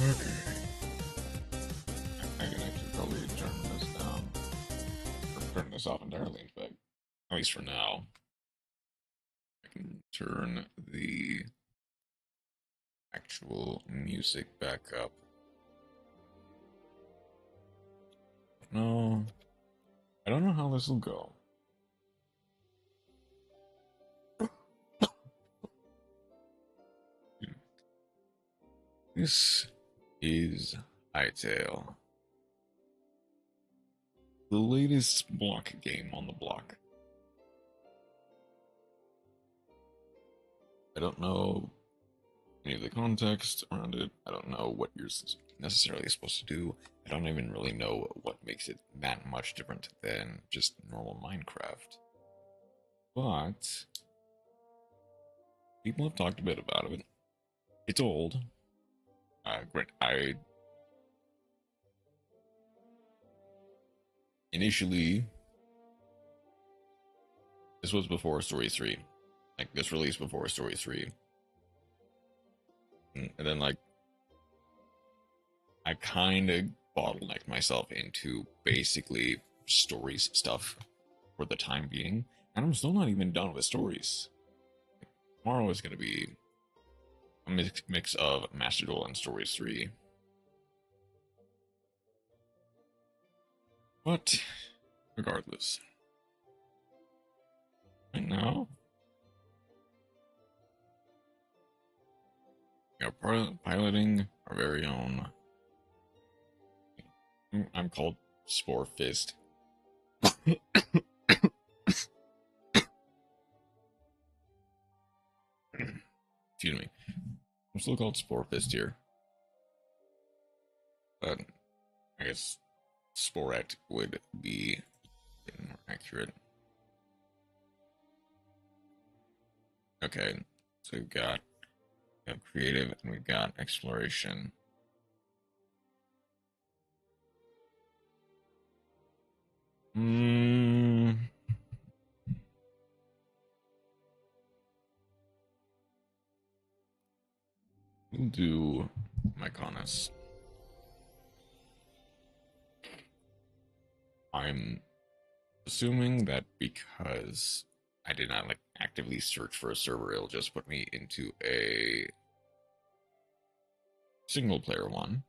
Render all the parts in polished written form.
Okay. I can actually probably turn this down, or turn this off entirely, in fact. At least for now. I can turn the actual music back up. No, I don't know how this will go. This is Hytale, the latest block game on the block. I don't know any of the context around it. I don't know what you're necessarily supposed to do. I don't even really know what makes it that much different than just normal Minecraft. But people have talked a bit about it. It's old. Great. I initially, this was before Story 3. Like, this released before Story 3. And then, like, I kind of bottlenecked myself into basically stories stuff for the time being. And I'm still not even done with stories. Tomorrow is going to be a mix of Master Duel and Stories 3. But, regardless. Right now, we are piloting our very own. I'm called Spore Fist. Excuse me. I'm still called Spore Fist here. But I guess Sporette would be more accurate. Okay, so we have creative and we've got exploration. We'll do Mykonos. I'm assuming that because I did not like actively search for a server, it'll just put me into a single player one.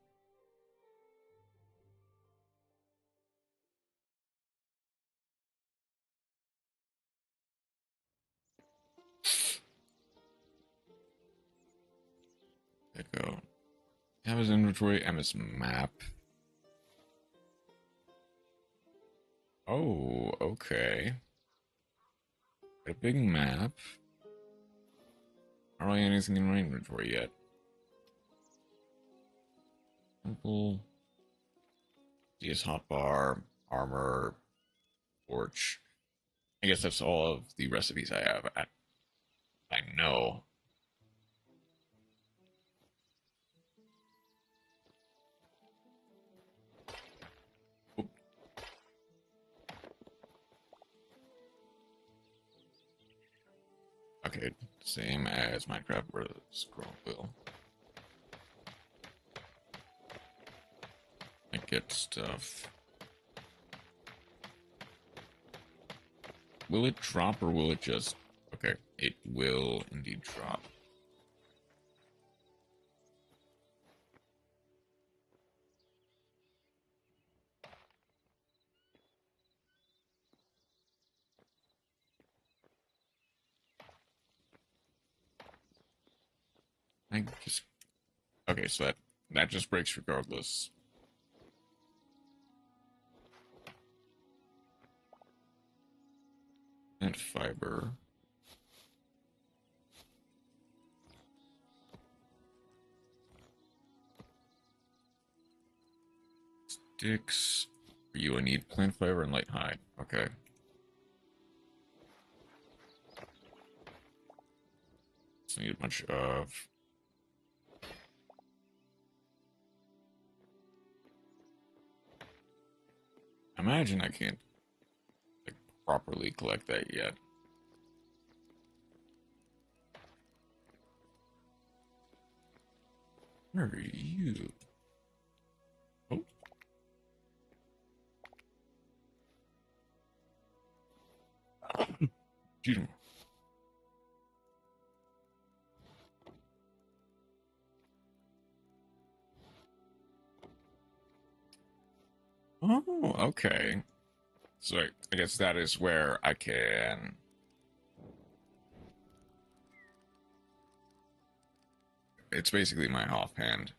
There we go. Have his inventory and his map. Oh, okay. Got a big map. I don't have anything in my inventory yet. Simple. DS hotbar, armor, torch. I guess that's all of the recipes I have. I know. Oop. Okay, same as Minecraft versus Chromawyn. I get stuff. Will it drop or will it just... Okay, it will indeed drop. I just... Okay, so that just breaks regardless. And fiber. Sticks. You will need plant fiber and light hide. Okay. So need a bunch of... I imagine I can't like, properly collect that yet. What are you? Oh. Excuse me. Oh, okay. So I guess that is where I can. It's basically my offhand.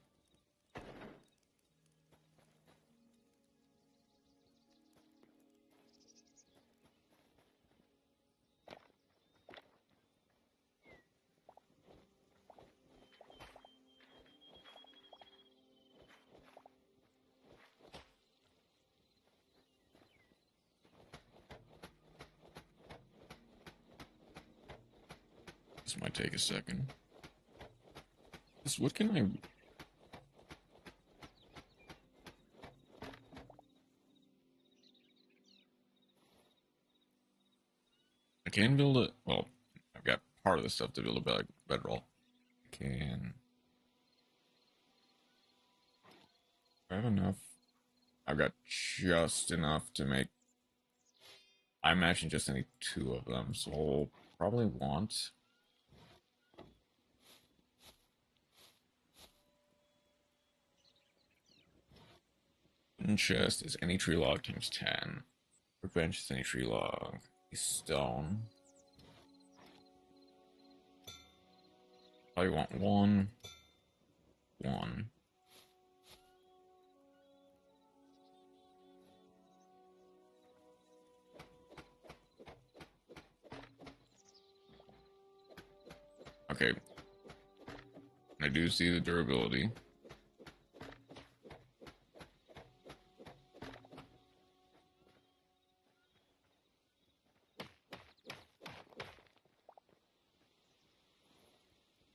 This might take a second. What can I? I can build it. Well, I've got part of the stuff to build a bedroll. I can. I have enough. I've got just enough to make. I imagine just need 2 of them, so I'll probably want. Chest is any tree log times 10. Workbench is any tree log. Stone. Probably want 1. 1. Okay. I do see the durability.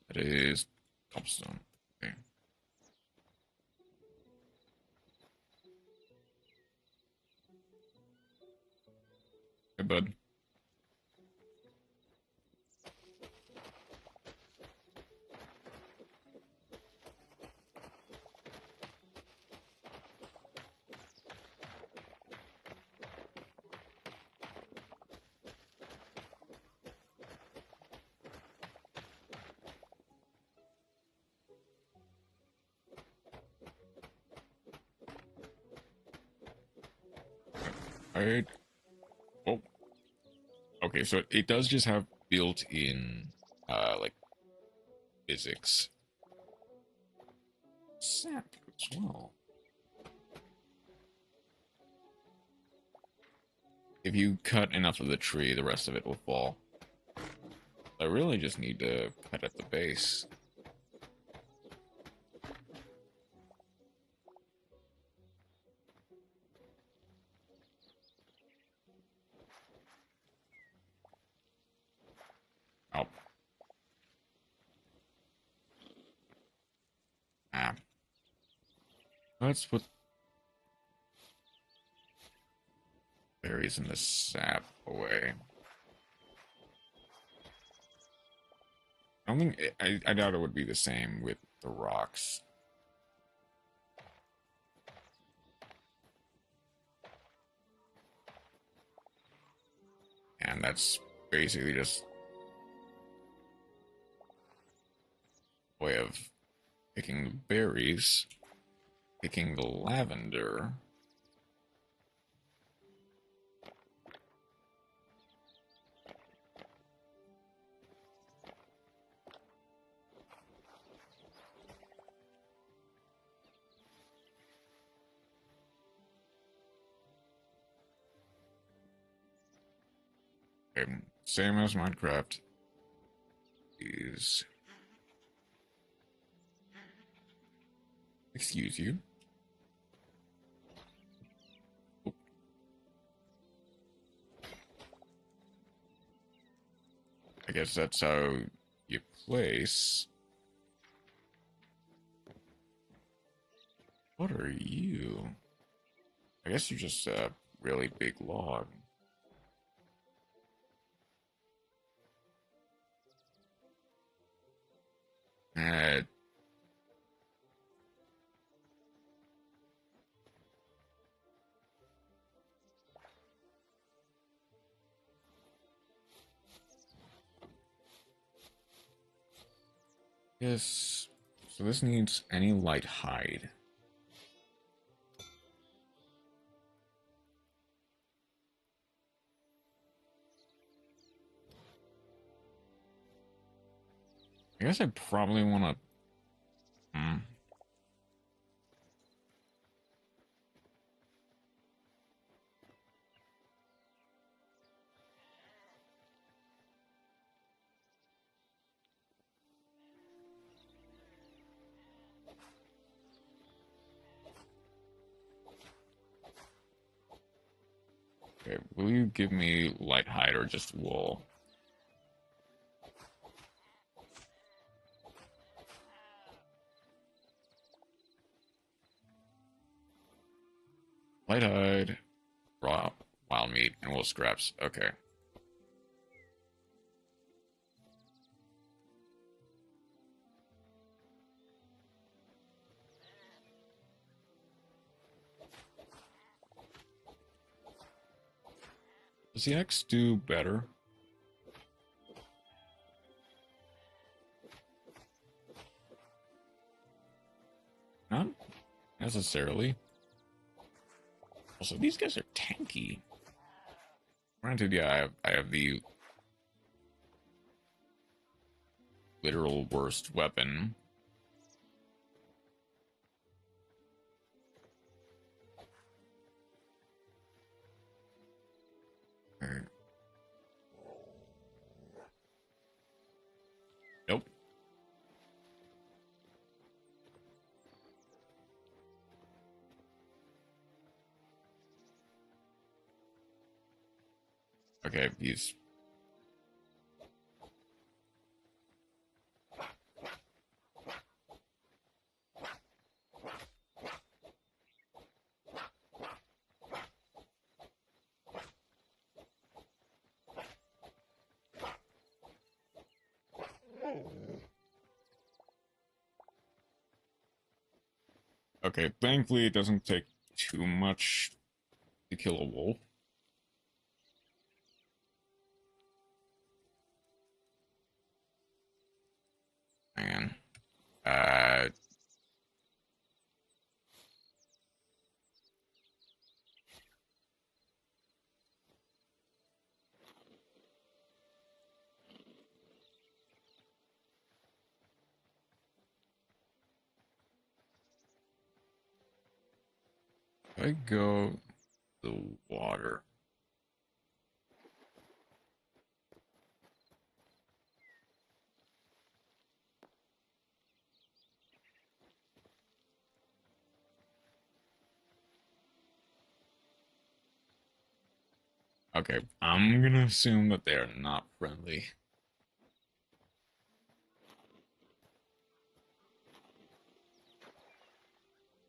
That is cobblestone. Okay. Hey, bud. I oh okay, so it does just have built-in like physics sap as well. If you cut enough of the tree, the rest of it will fall. I really just need to cut at the base. Oh. Ah. Let's put berries in the sap away. I don't think I doubt it would be the same with the rocks. And that's basically just a way of picking the berries, picking the lavender. Okay, same as Minecraft is. Excuse you. Oh. I guess that's how you place. What are you? I guess you're just a really big log. Uh, Yes. So this needs any light hide. I guess I probably want to. Okay, will you give me light hide or just wool? Light hide, raw wild meat, and wool scraps. Okay. Does the X do better? Not necessarily. Also, these guys are tanky. Granted, yeah, I have the literal worst weapon. Alright. Nope. Okay, he's okay. Thankfully, it doesn't take too much to kill a wolf. Man, uh, if I go the water. Okay, I'm gonna assume that they're not friendly.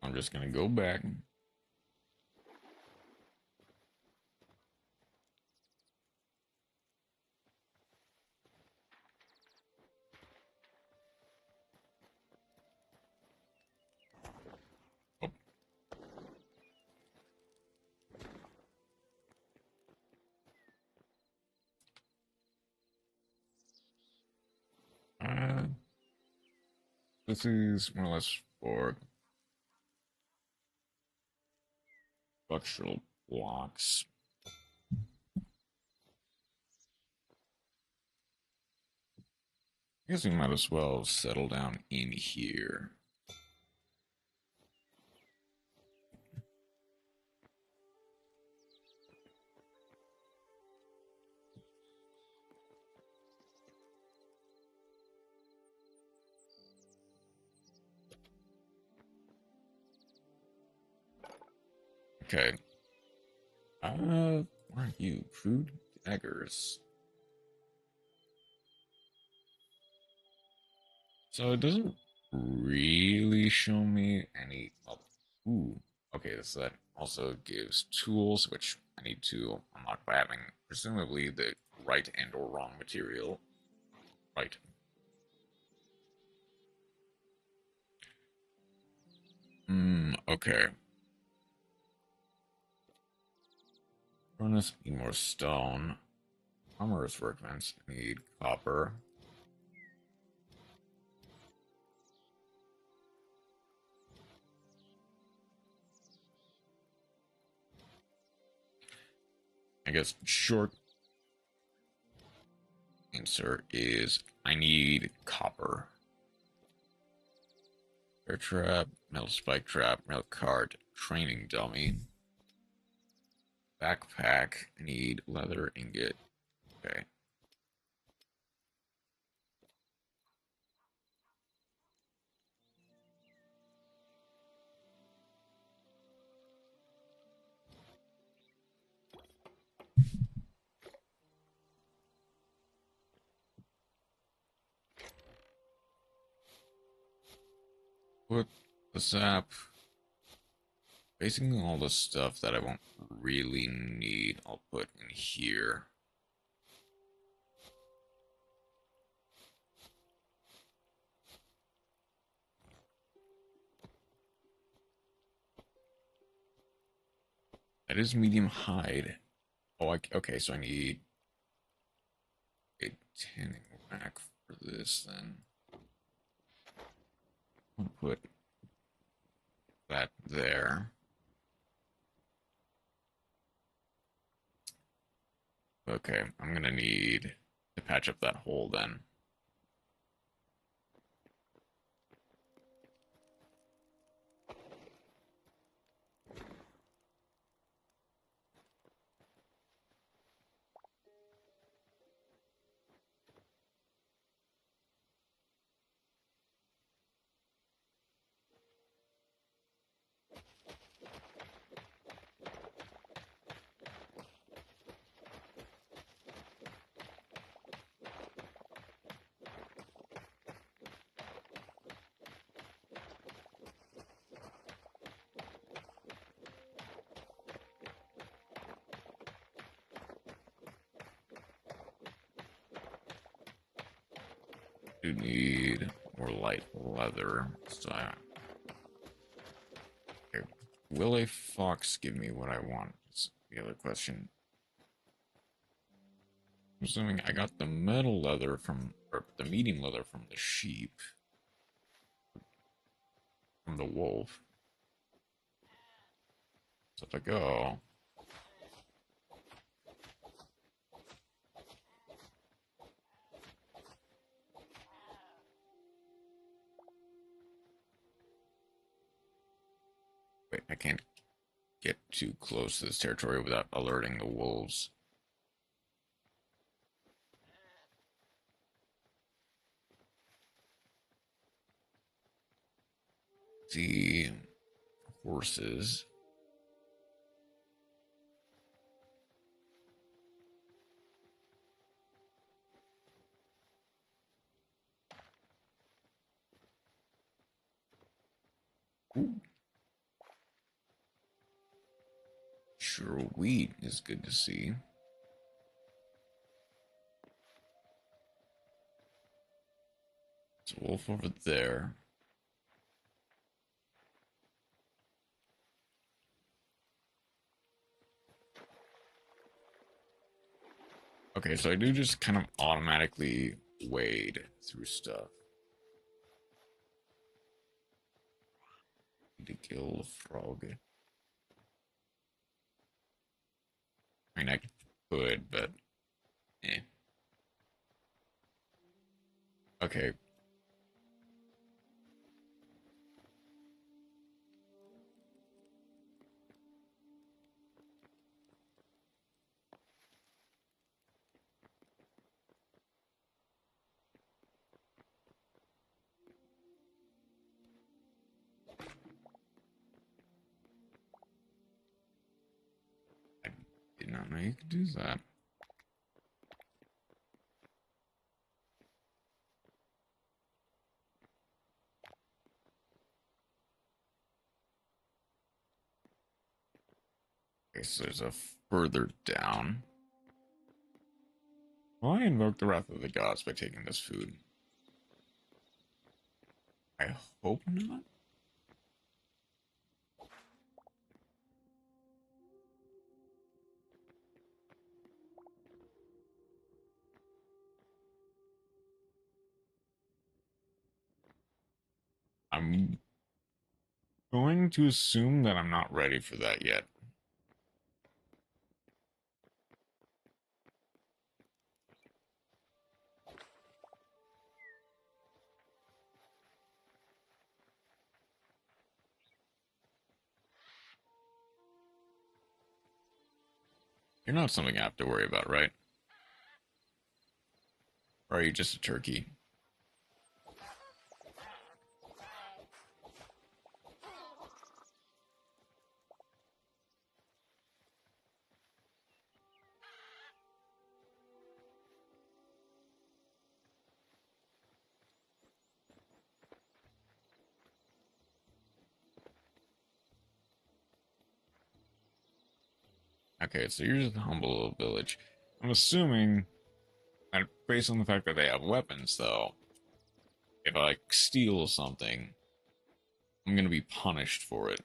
I'm just gonna go back. Oh, uh, this is more or less for structural blocks. I guess we might as well settle down in here. Okay. Where are you? Crude daggers. So it doesn't really show me any. Oh, ooh. Okay, so that also gives tools, which I need to unlock by having presumably the right and or wrong material. Right. Okay. Furnace, need more stone. Armorer's workbench, need copper. I guess short answer is I need copper. Bear trap, metal spike trap, metal cart, training dummy, backpack. I need leather ingot. Okay. Put the sap. Basically all the stuff that I won't really need, I'll put in here. That is medium hide. Oh, okay, so I need a tanning rack for this then. I'll put that there. Okay, I'm gonna need to patch up that hole then. Do need more light leather. So okay. Will a fox give me what I want? That's the other question. I'm assuming I got the metal leather from, or the medium leather from the sheep. From the wolf. So if I go... Wait, I can't get too close to this territory without alerting the wolves. See horses. Ooh. Sure, wheat is good to see. It's a wolf over there. Okay, so I do just kind of automatically wade through stuff. Need to kill a frog. I mean, I could, but eh. Okay. I did not know you could do that. Okay, so there's a further down. Will I invoke the wrath of the gods by taking this food? I hope not. I'm going to assume that I'm not ready for that yet. You're not something I have to worry about, right? Or are you just a turkey? Okay, so you're just a humble little village. I'm assuming, and based on the fact that they have weapons, though, if I like steal something, I'm gonna be punished for it.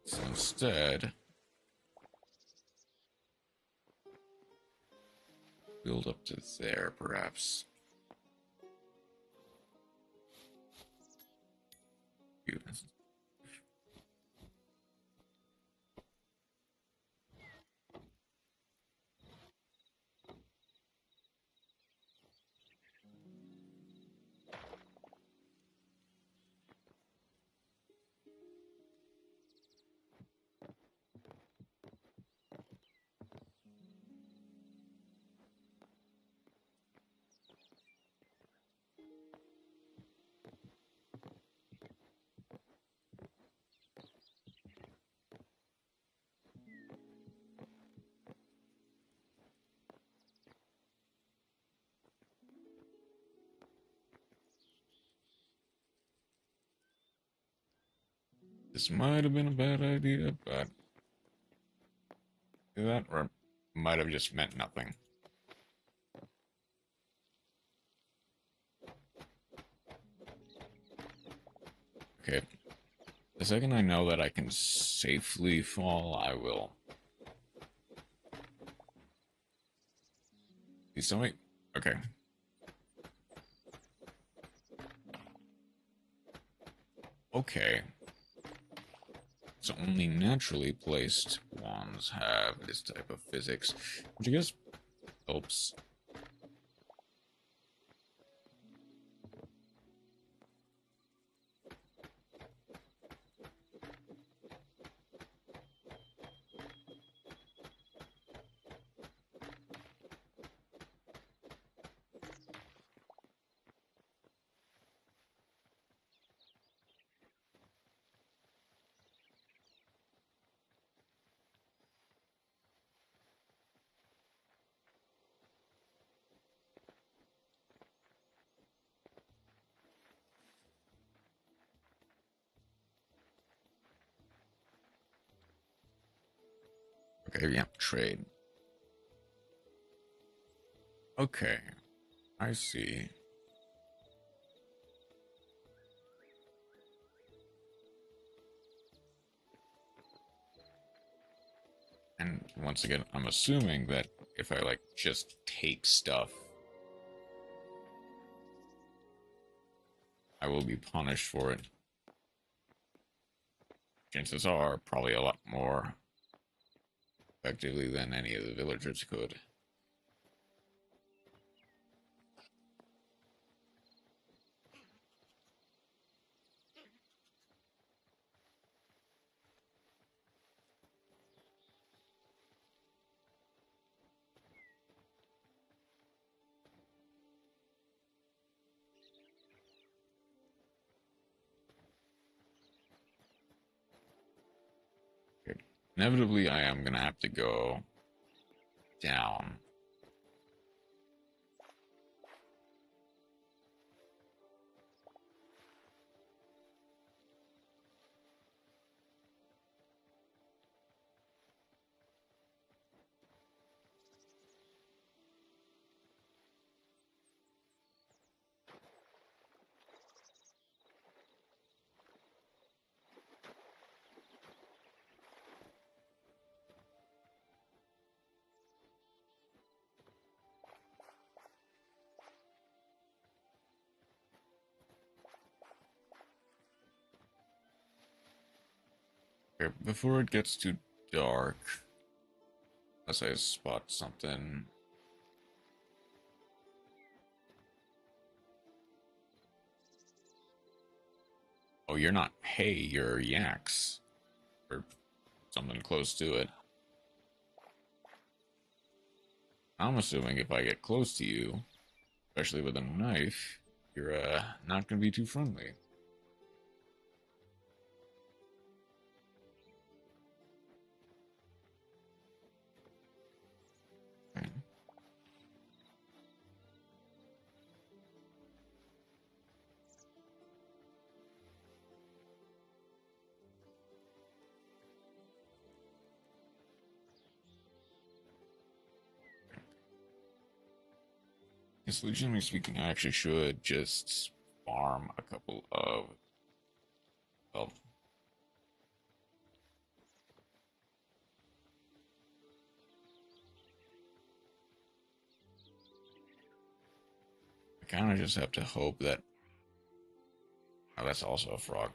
So instead, build up to there, perhaps. This might have been a bad idea, but do that, or might have just meant nothing. Okay. The second I know that I can safely fall, I will. Please tell me. Okay. Okay. So only naturally placed ones have this type of physics, which I guess helps. Okay, yeah, trade. Okay, I see. And once again, I'm assuming that if I, like, just take stuff, I will be punished for it. Chances are probably a lot more effectively than any of the villagers could. Okay. Inevitably, I am gonna have to go down. Okay, before it gets too dark, unless I spot something. Oh, you're not hay, you're yaks. Or something close to it. I'm assuming if I get close to you, especially with a knife, you're not gonna be too friendly. Okay. Yes, legitimately speaking, I actually should just farm a couple of, well, I kind of just have to hope that, oh, that's also a frog.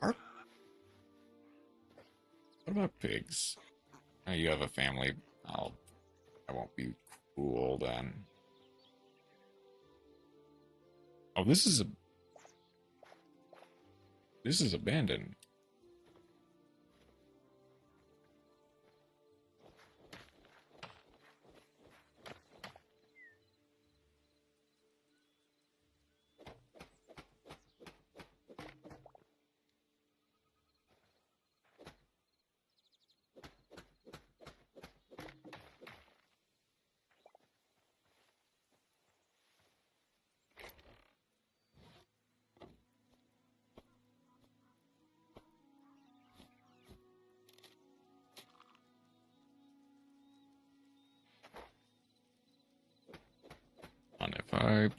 What about pigs? You have a family. I won't be cruel then. Oh, this is abandoned. On F5.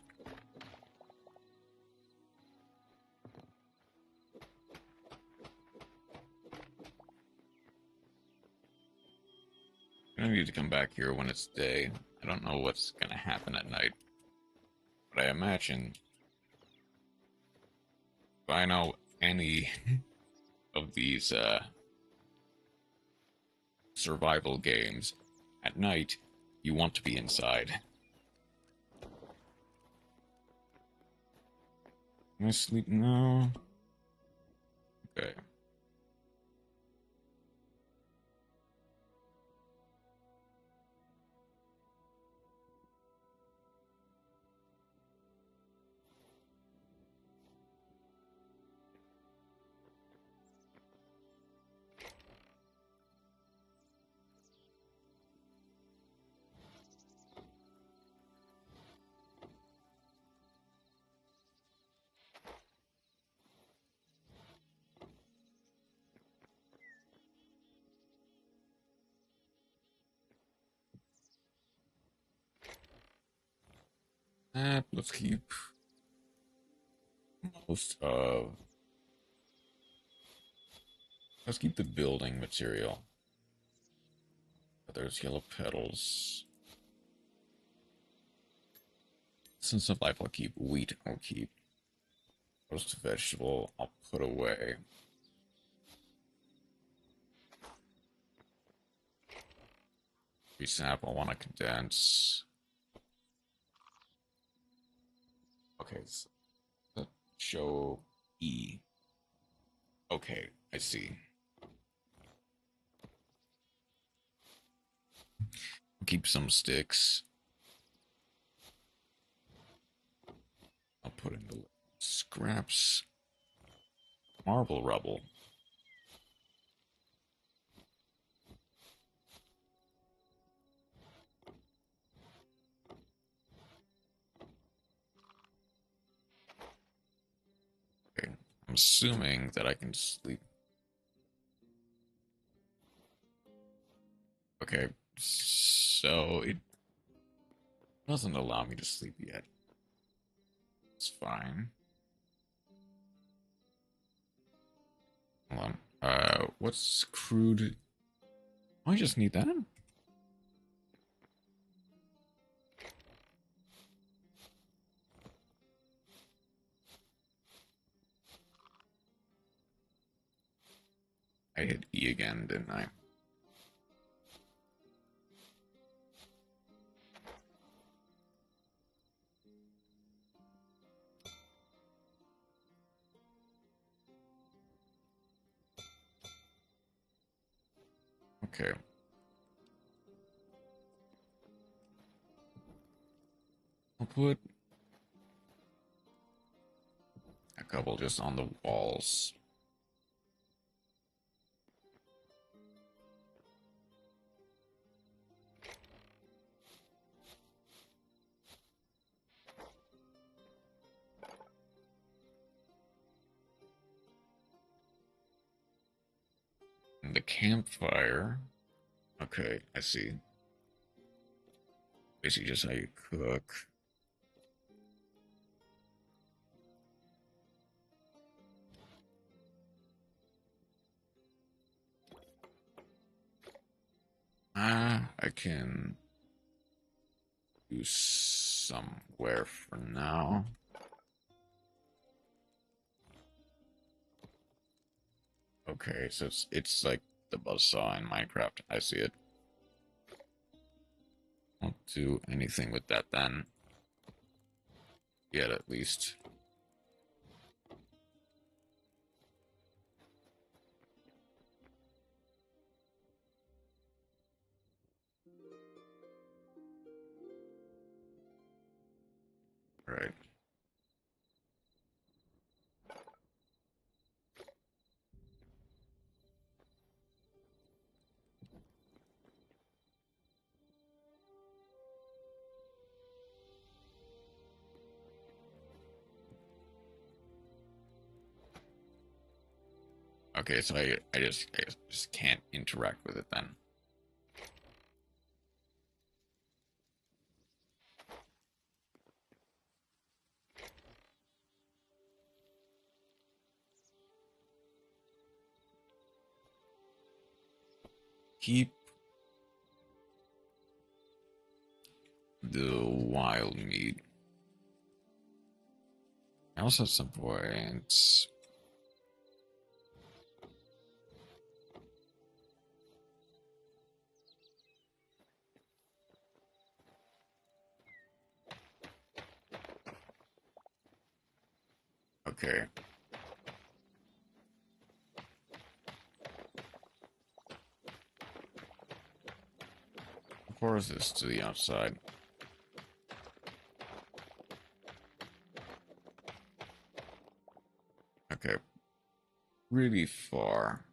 I need to come back here when it's day. I don't know what's gonna happen at night, but I imagine if I know any of these survival games, at night you want to be inside. Am I sleeping now? Okay. Let's keep most of. Let's keep the building material. There's yellow petals. Since of life, I'll keep wheat. I'll keep roast vegetable. I'll put away. Sap. I want to condense. Okay, so show E. Okay, I see. I'll keep some sticks. I'll put in the scraps. Marble rubble. Okay, I'm assuming that I can sleep. Okay, so it doesn't allow me to sleep yet. It's fine. Hold on. What's crude? I just need that. I hit E again, didn't I? Okay. I'll put a couple just on the walls. And the campfire. Okay, I see. Basically just how you cook. I can do somewhere for now. Okay, so it's like the buzzsaw in Minecraft. I see it. Won't do anything with that then. Yet, at least. Right. Okay, so I just can't interact with it then. Keep the wild meat. I also have some points. Okay. Pour this to the outside. Okay. Really far.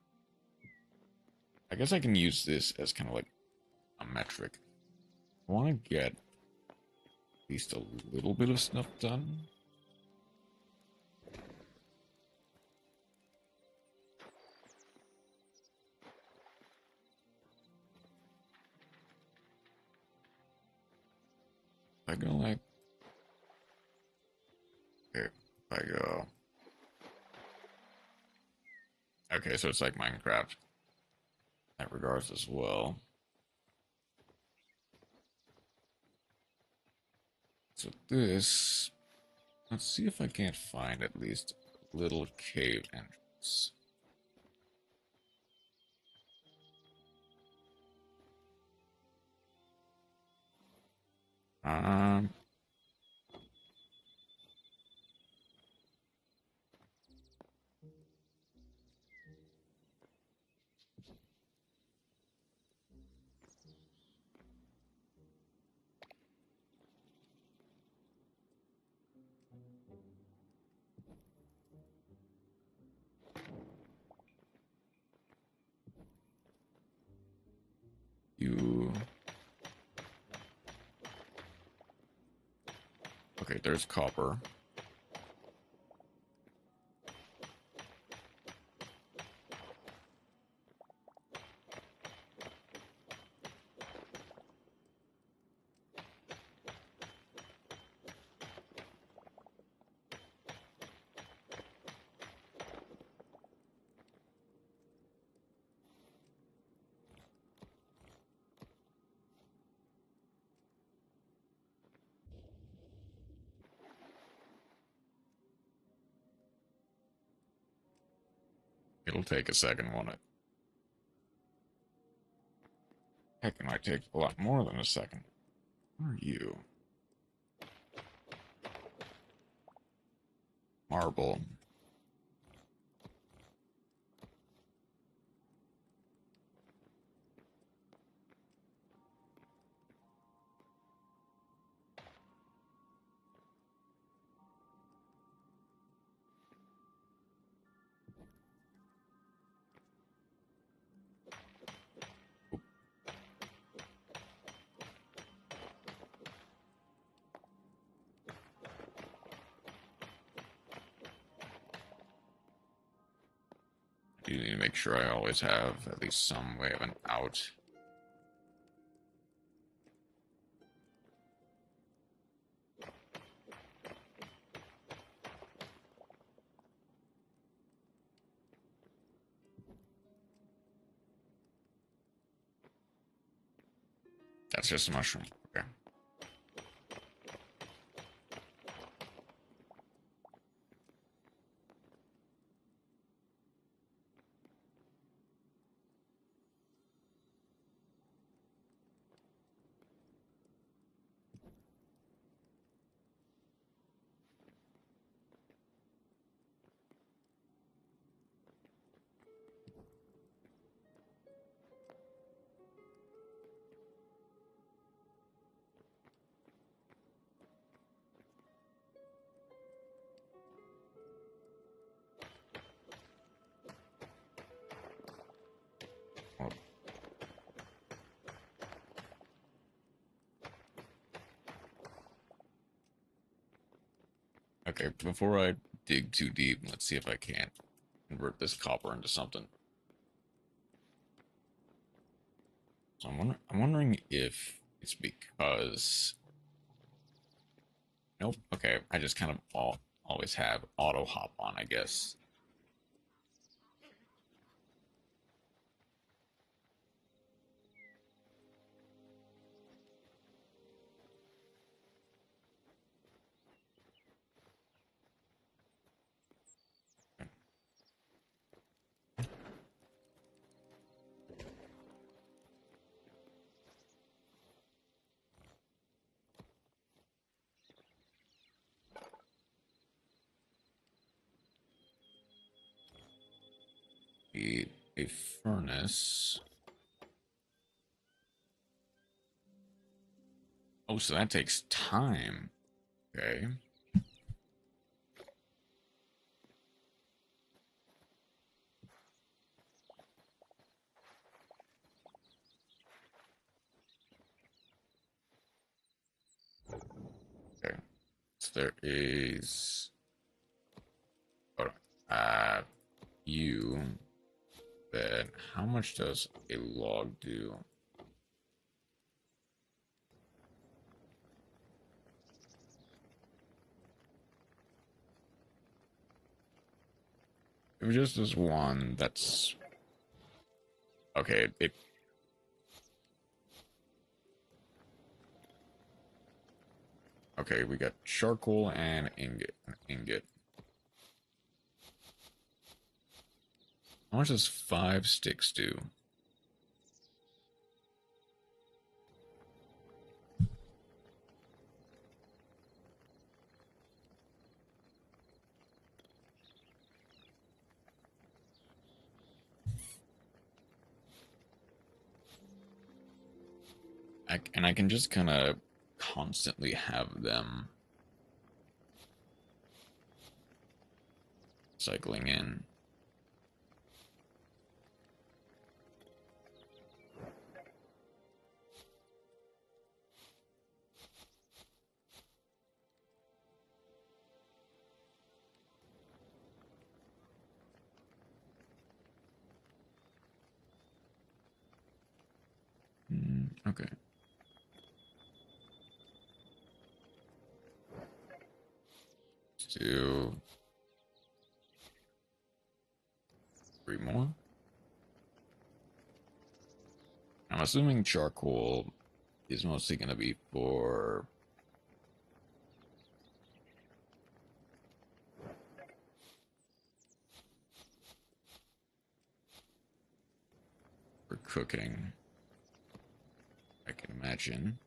I guess I can use this as kind of like a metric. I want to get at least a little bit of stuff done. I go like, okay, I go. Okay, so it's like Minecraft in that regards as well. So this, let's see if I can't find at least a little cave entrance. Um, you. Okay, there's copper. It'll take a second, won't it? Heck, it might take a lot more than a second. Who are you? Marble. You need to make sure I always have at least some way of an out. That's just a mushroom. Okay. Well, okay, before I dig too deep, let's see if I can't convert this copper into something. So I'm wondering if it's because nope. Okay, I just kind of always have auto hop on, I guess. A furnace. Oh, so that takes time. Okay. Okay. So there is. Hold on. You. Then how much does a log do? If it just is one, that's okay. Okay, we got charcoal and ingot. Ingot. How much does 5 sticks do? And I can just kind of constantly have them cycling in. Okay. Let's do 3 more. I'm assuming charcoal is mostly going to be for cooking. I can imagine.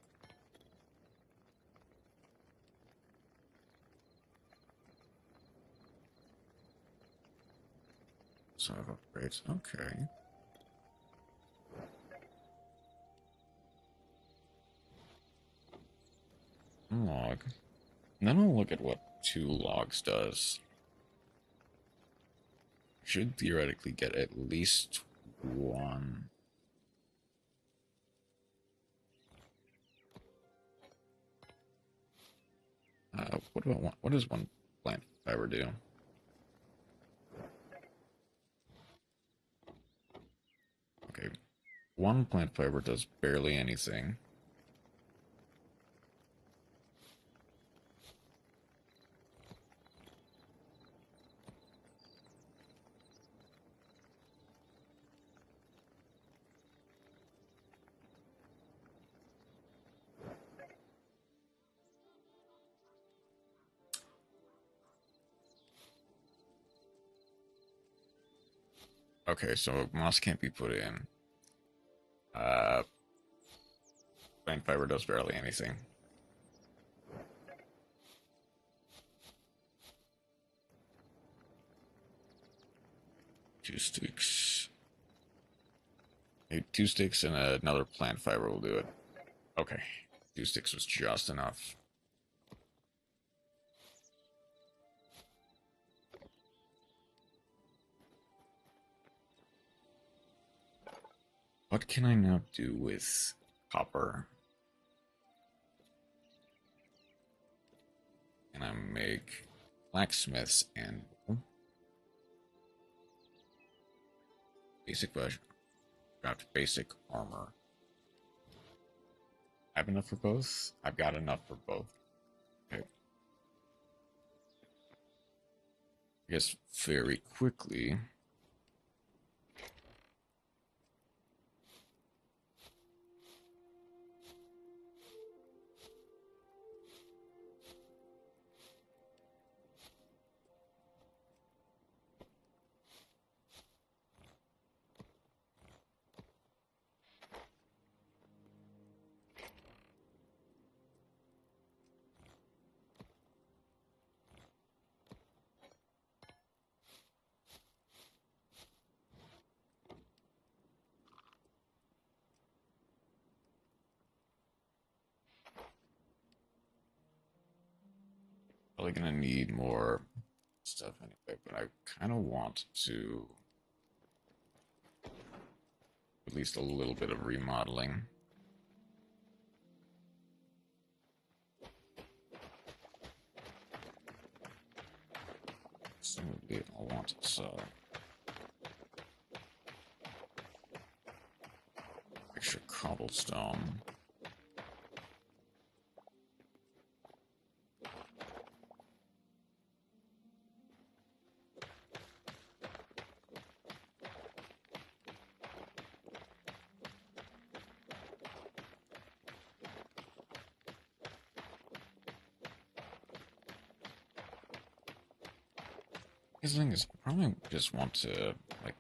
So upgrades. Okay. Log. And then I'll look at what 2 logs does. Should theoretically get at least 1. What about one? What does 1 plant fiber do? One plant fiber does barely anything. Okay, so moss can't be put in. Plant fiber does barely anything. Two sticks. Maybe 2 sticks and another plant fiber will do it. Okay, 2 sticks was just enough. What can I now do with copper? Can I make blacksmiths and basic version? Got basic armor. I have enough for both? I've got enough for both. Okay. I guess very quickly. Probably gonna need more stuff anyway, but I kind of want to at least a little bit of remodeling. So I want extra cobblestone. The thing is, I probably just want to, like,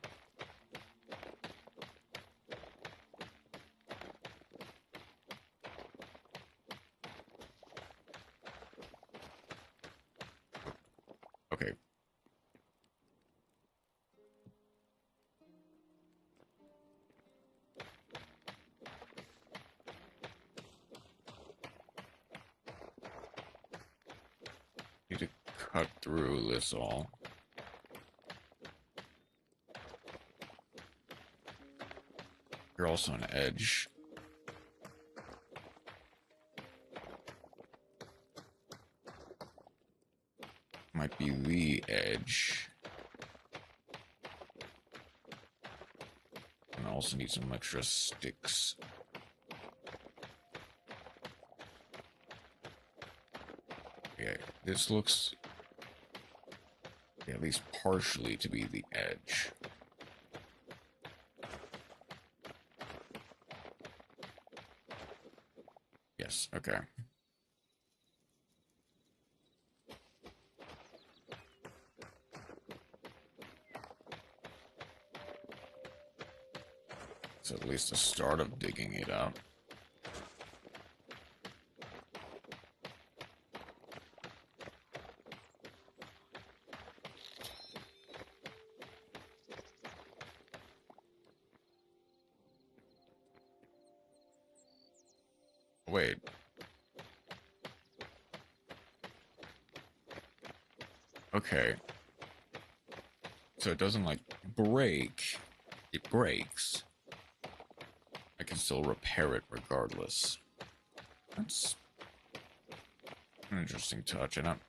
okay. Need to cut through this all. You're also an edge. Might be the edge. And I also need some extra sticks. Okay, this looks at least partially to be the edge. Yes, okay. So at least the start of digging it out. Wait. Okay. So it doesn't, like, break. It breaks. I can still repair it regardless. That's an interesting touch, and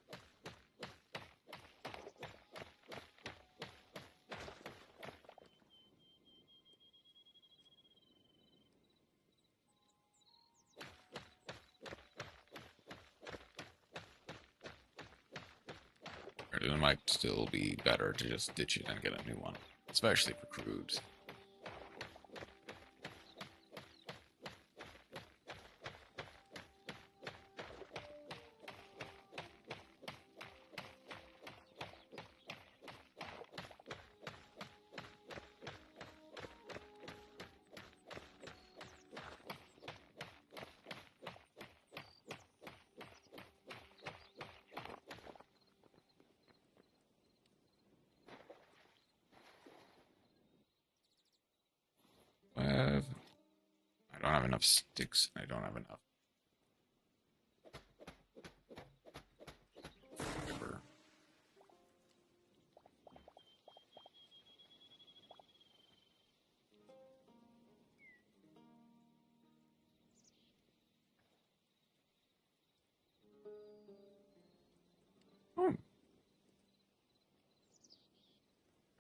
It might still be better to just ditch it and get a new one, especially for crudes. I don't have enough sticks. I don't have enough fiber. Oh.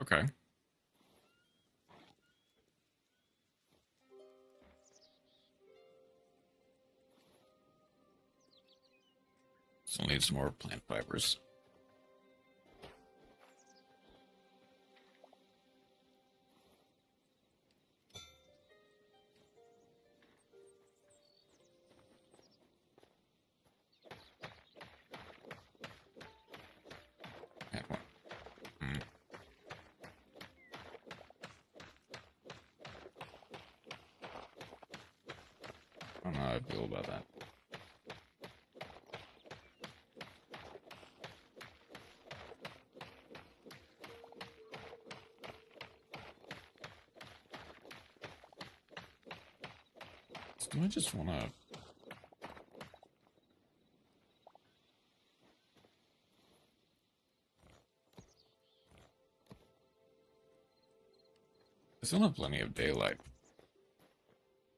Okay. Still need some more plant fibers. And one. I don't know how I feel about that. Do I just want to... I still have plenty of daylight.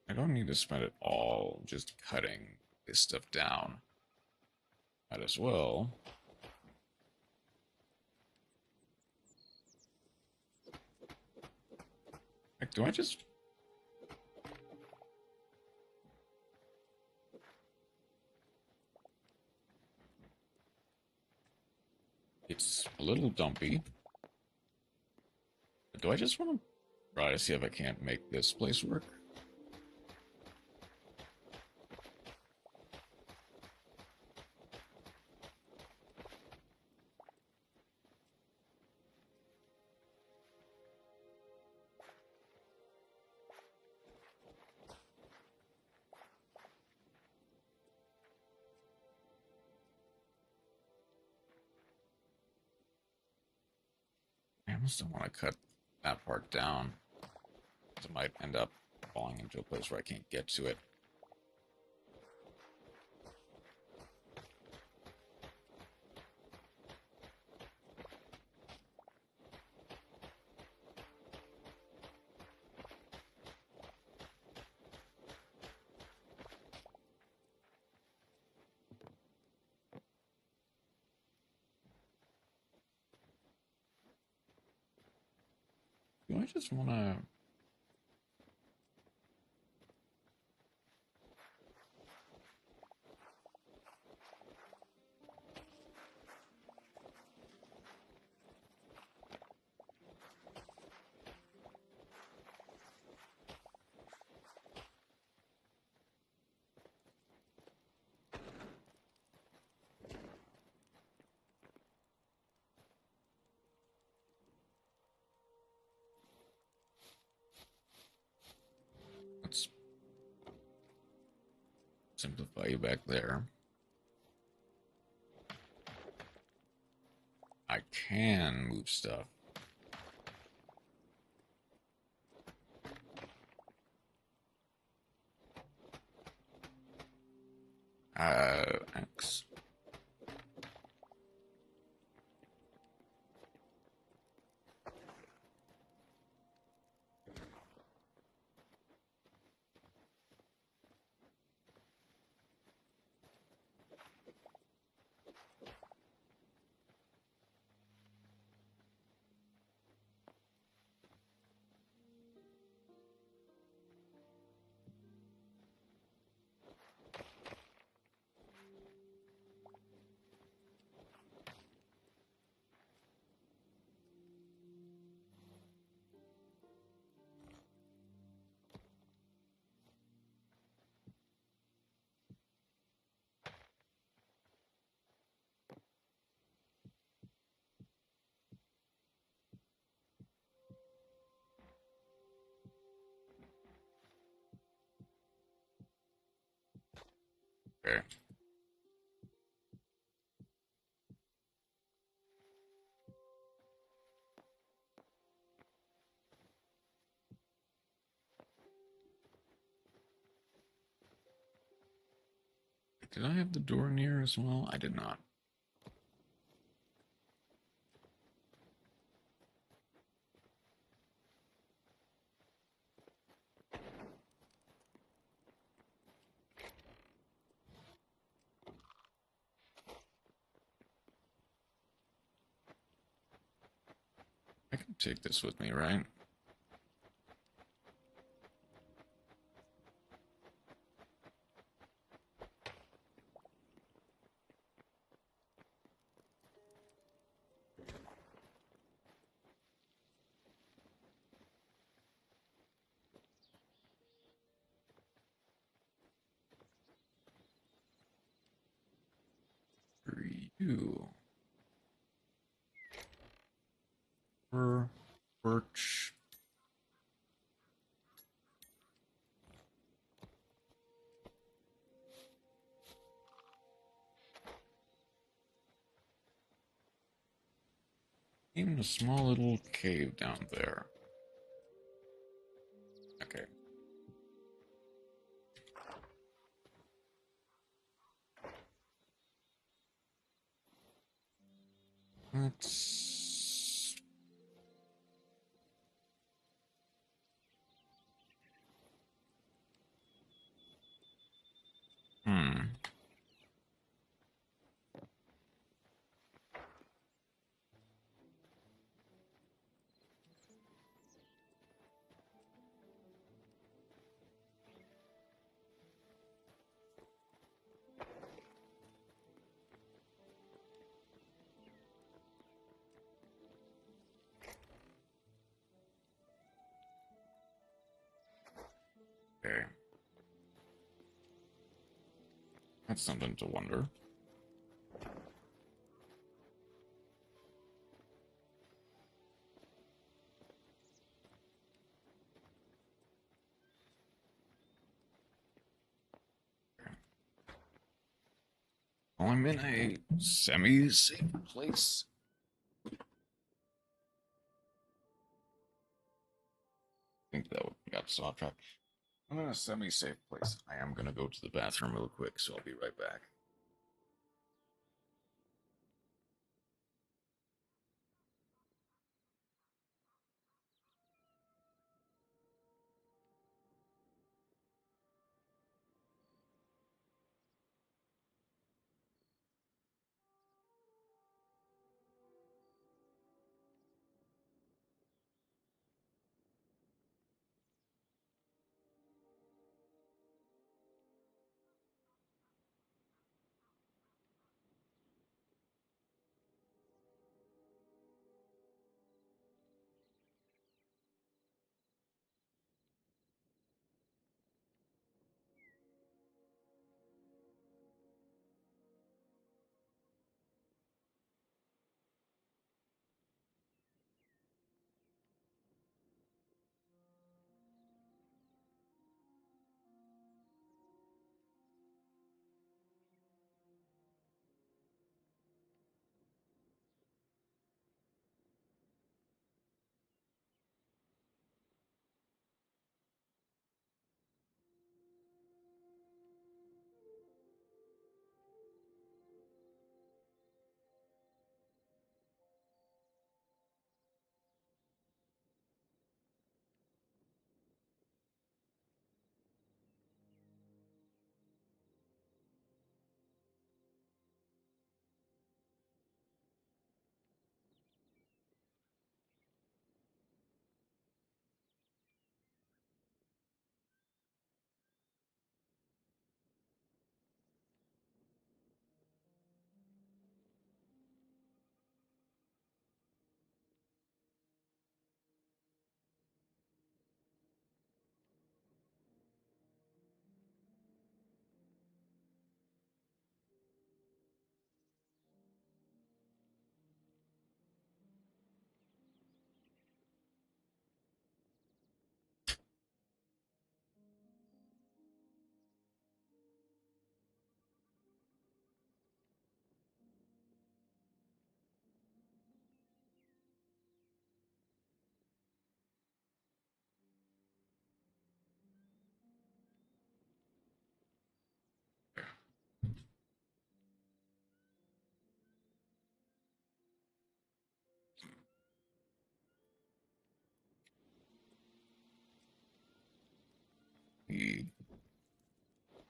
I don't need to spend it all just cutting this stuff down. Might as well. Like, do I just... It's a little dumpy. But do I just want to try to see if I can't make this place work? I almost don't want to cut that part down. It might end up falling into a place where I can't get to it. Do I just want to... Let's simplify you back there. I can move stuff. X. Okay. Did I have the door near as well? I did not. I can take this with me, right? For you. For birch. Even a small little cave down there. Okay. Let's... Hmm. Okay. That's something to wonder. Well, I'm in a semi-safe place. I think that got us off track. I'm in a semi-safe place. I am gonna go to the bathroom real quick, so I'll be right back.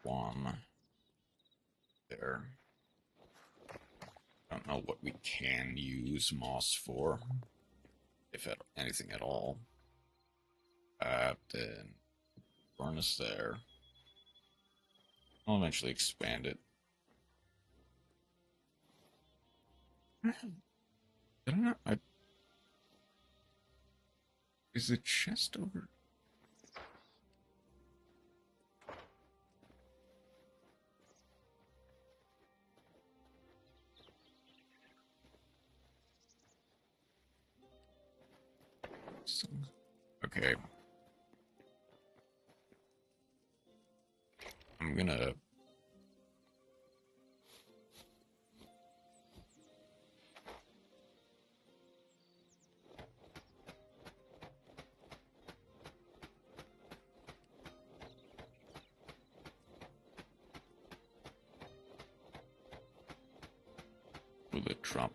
one there. Don't know what we can use moss for, if anything at all. Then furnace there. I'll eventually expand it. I don't know. Is the chest over? Okay. I'm gonna... Will it drop?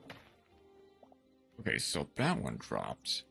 Okay, so that one dropped.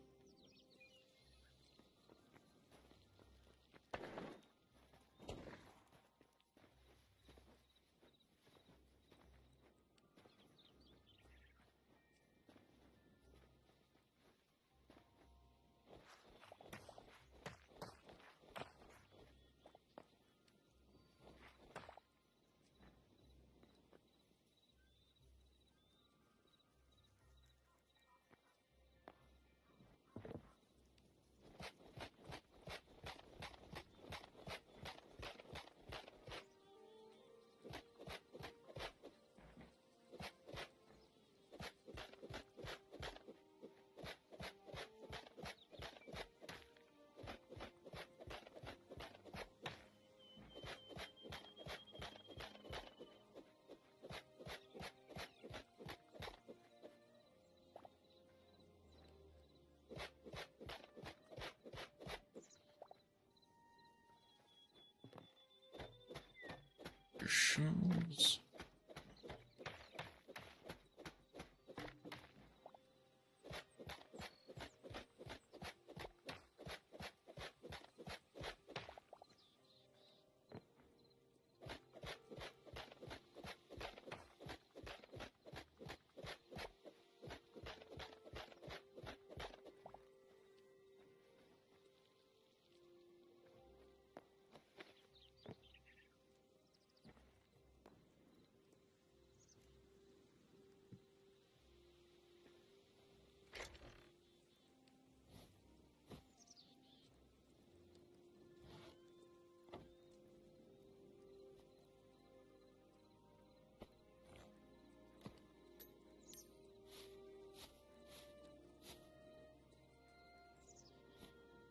Shells.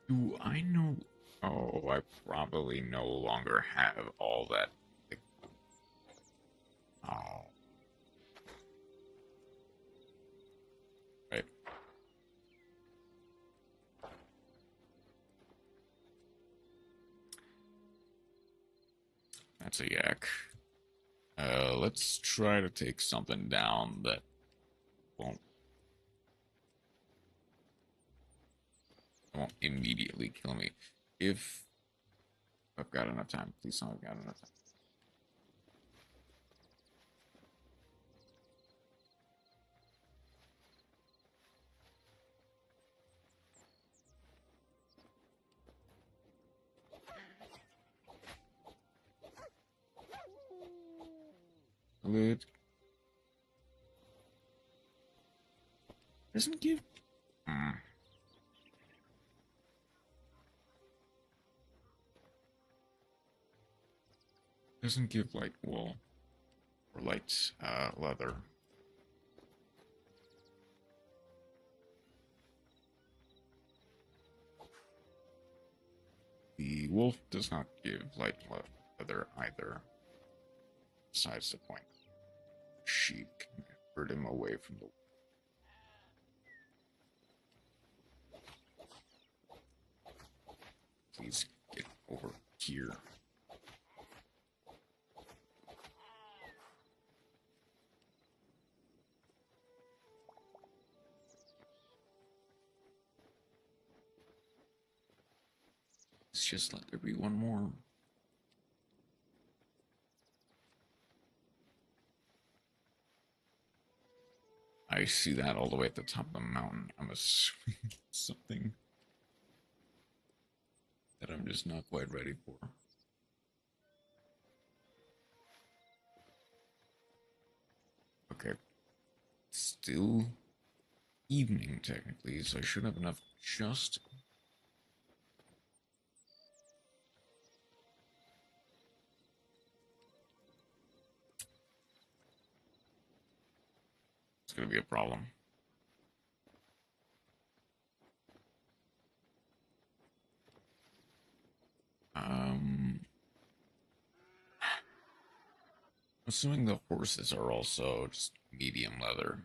Do I know? Oh, I probably no longer have all that. Oh. Right. That's a yak. Let's try to take something down that won't immediately kill me. If I've got enough time. Please tell me I've got enough time. Good. Doesn't give... Doesn't give light wool. Or light leather. The wolf does not give light leather either. Besides the point. Sheep can herd him away from the... Please get over here. Let's just let there be one more. I see that all the way at the top of the mountain. I'm assuming something that I'm just not quite ready for. Okay. Still evening, technically, so I should have enough just... It's gonna be a problem. Assuming the horses are also just medium leather.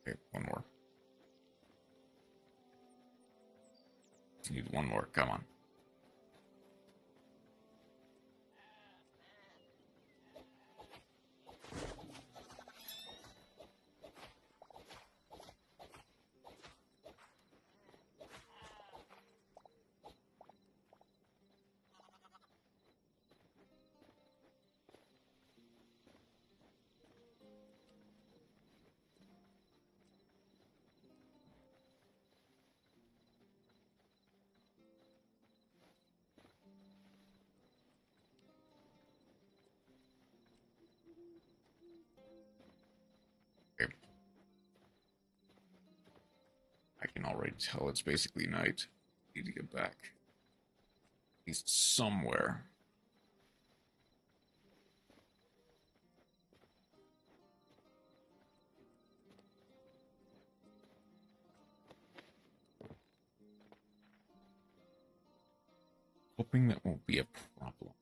Okay, one more. Need one more, come on. Okay. I can already tell it's basically night. Need to get back. At least somewhere. Hoping that won't be a problem.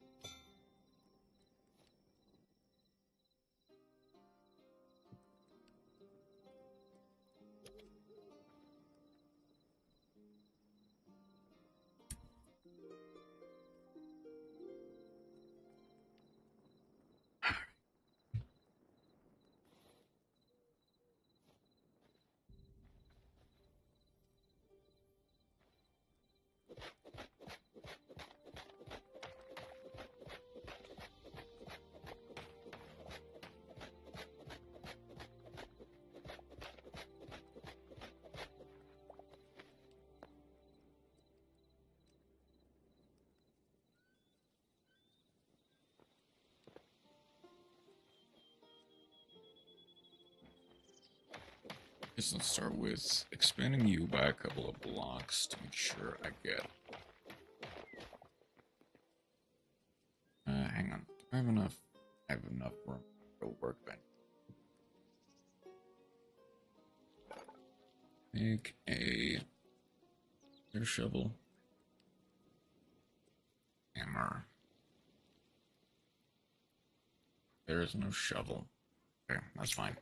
Guess let's start with expanding you by a couple of blocks to make sure I get... hang on. Do I have enough? I have enough room for a workbench. Make a air shovel. Hammer. There is no shovel. Okay, that's fine.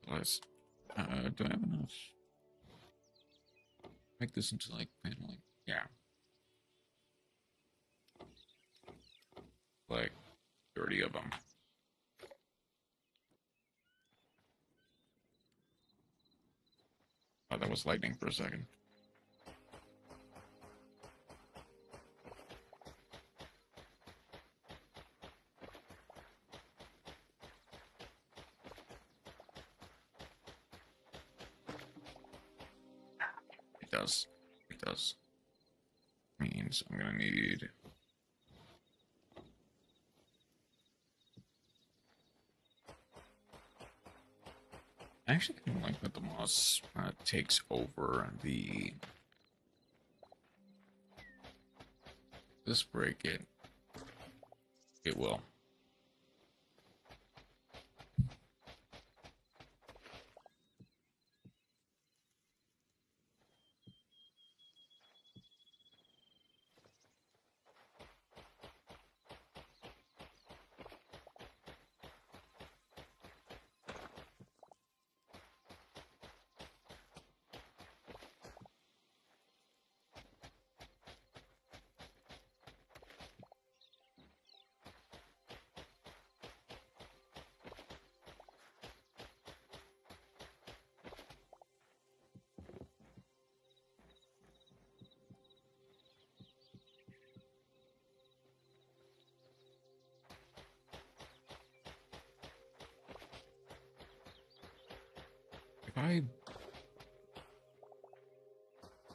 Nice. Do I have enough? Make this into like paneling. Yeah. Like 30 of them. Oh, that was lightning for a second. It does. It does. Means I'm gonna need... I actually kind of like that the moss takes over the... This break it. It will.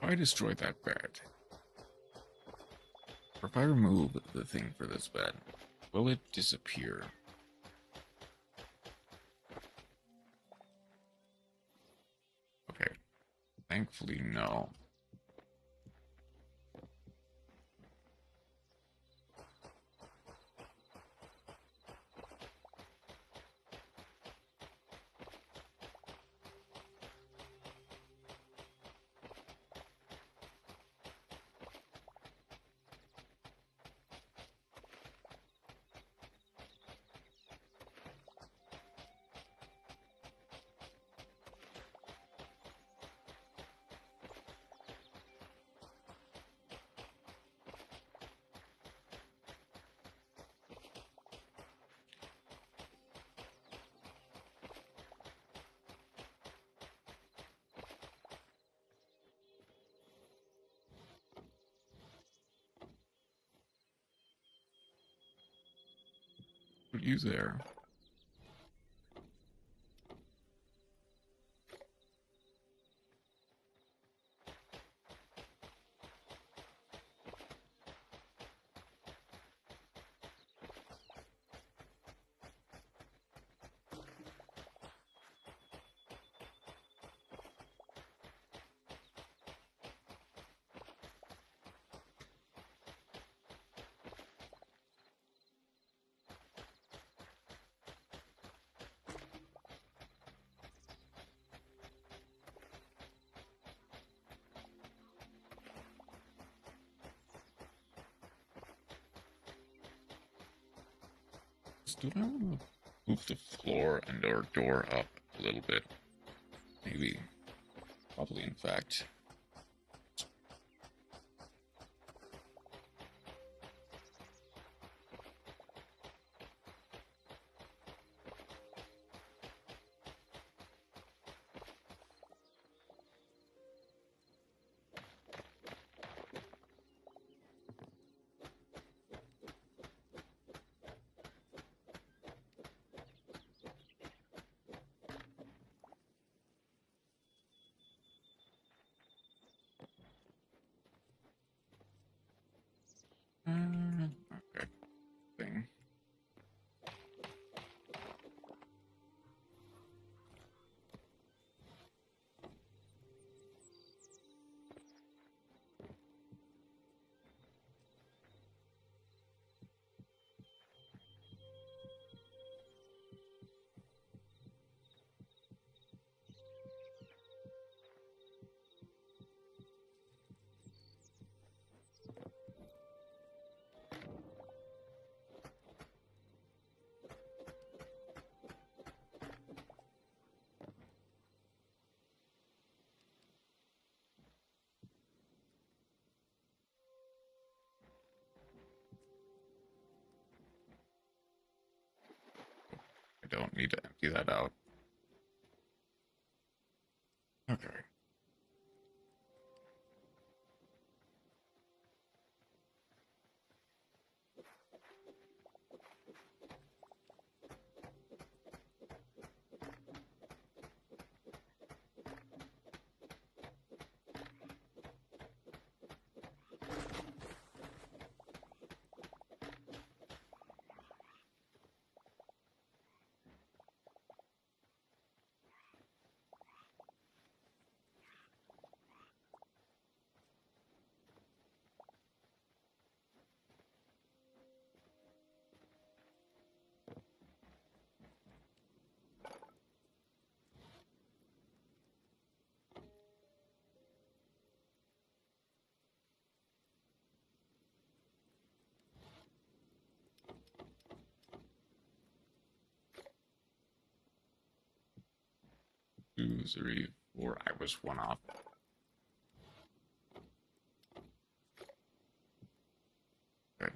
I destroy that bed, or if I remove the thing for this bed, will it disappear? Okay, thankfully no. Put you there. Do I want to move the floor and our door up a little bit? Maybe. Probably, in fact. Okay. Thing. I don't need to empty that out. Okay. Two, three, four. I was one off. Good.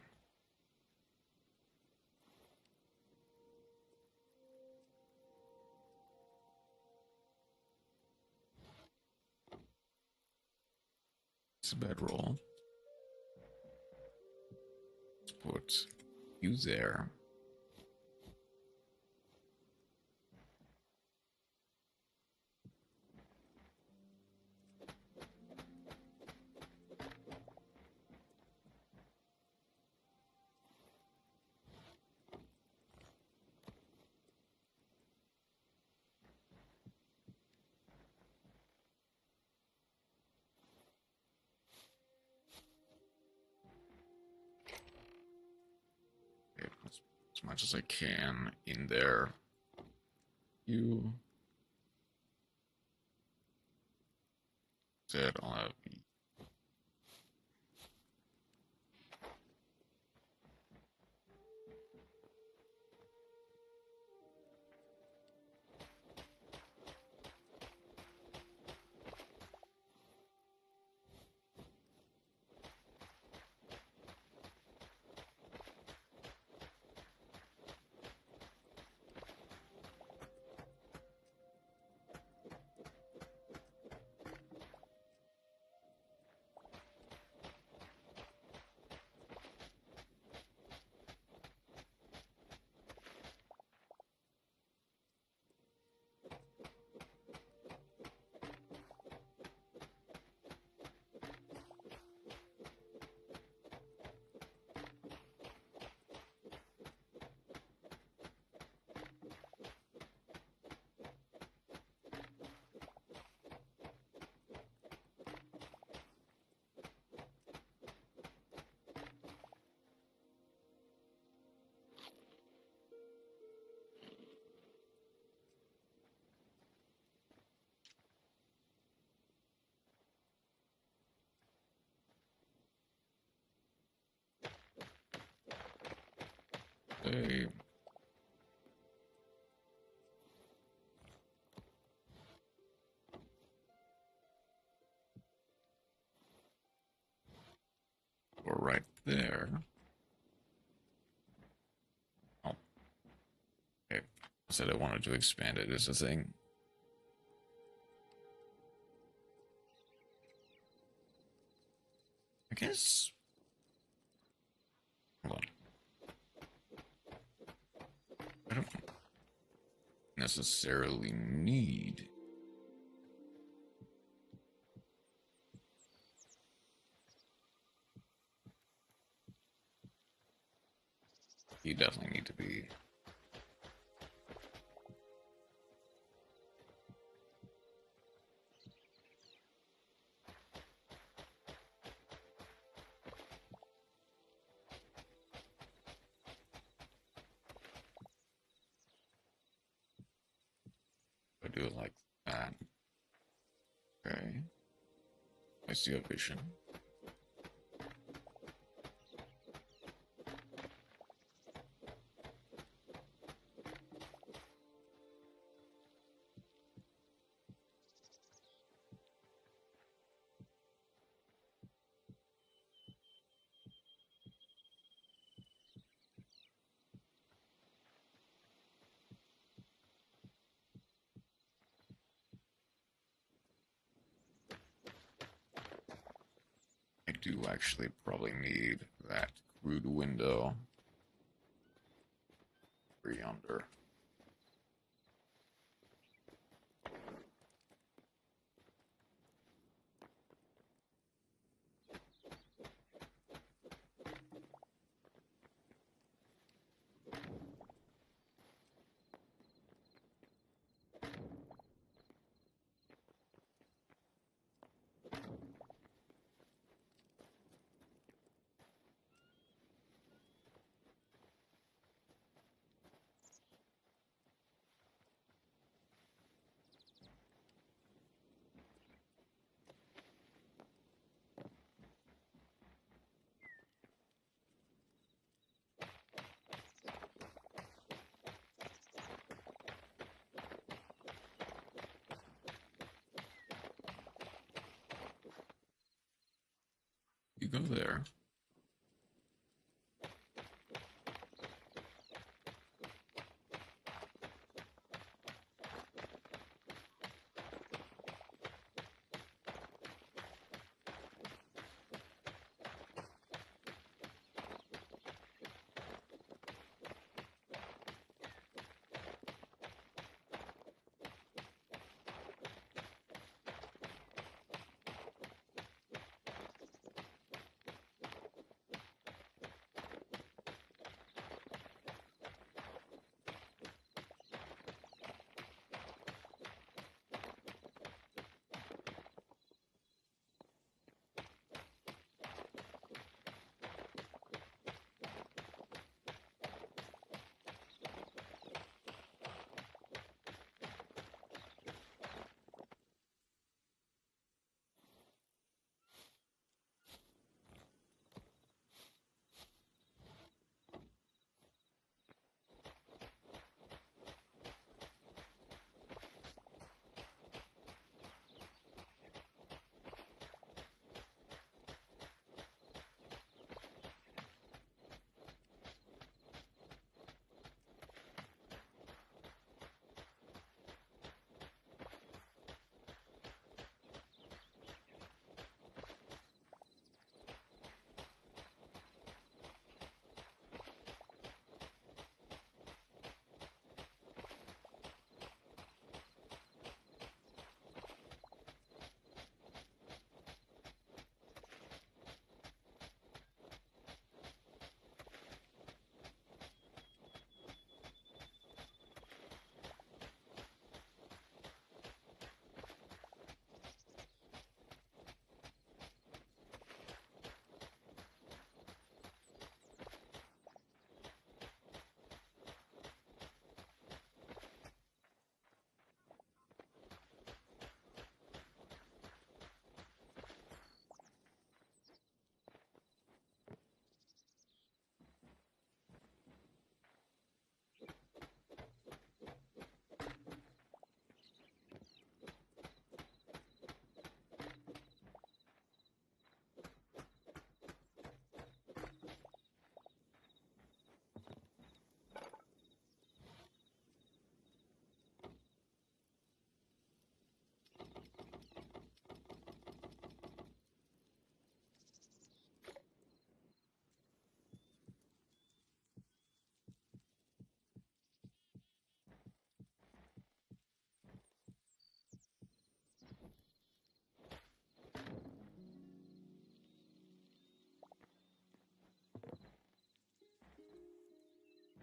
It's a bedroll. Let's put you there. much as I can in there. You said I'll have a or right there. Oh, okay. I said I wanted to expand it as a thing. I guess. Hold on. I don't necessarily need. You definitely need to be. I do it like that. Okay. I see a vision. I do actually probably need that crude window over yonder. You go there.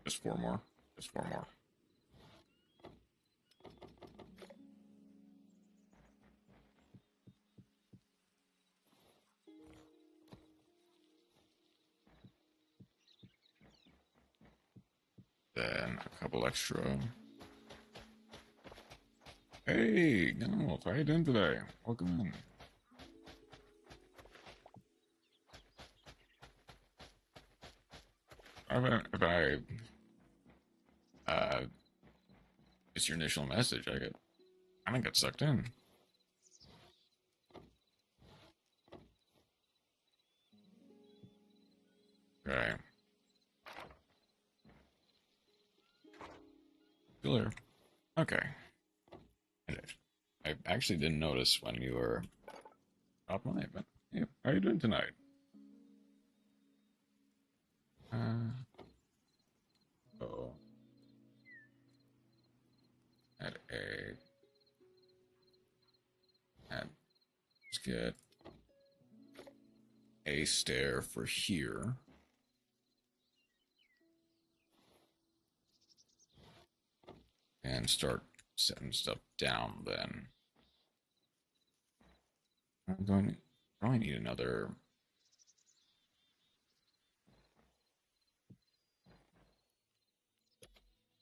Just four more. Just four more. Then a couple extra. Hey, Gunwolf, how you doing today? Welcome in. If I it's your initial message, I don't get sucked in. Okay. Still here. Okay. I actually didn't notice when you were off my, but yeah, how are you doing tonight? Oh. Let's get a stair for here. And start setting stuff down then. I'm going to probably need another.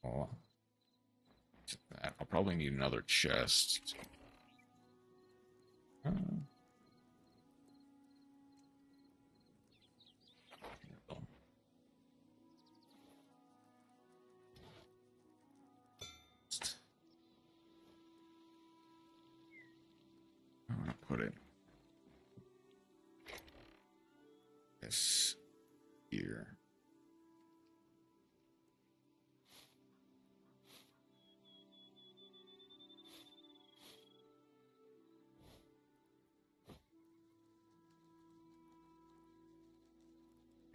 Oh, I'll probably need another chest. I'm gonna put it this here.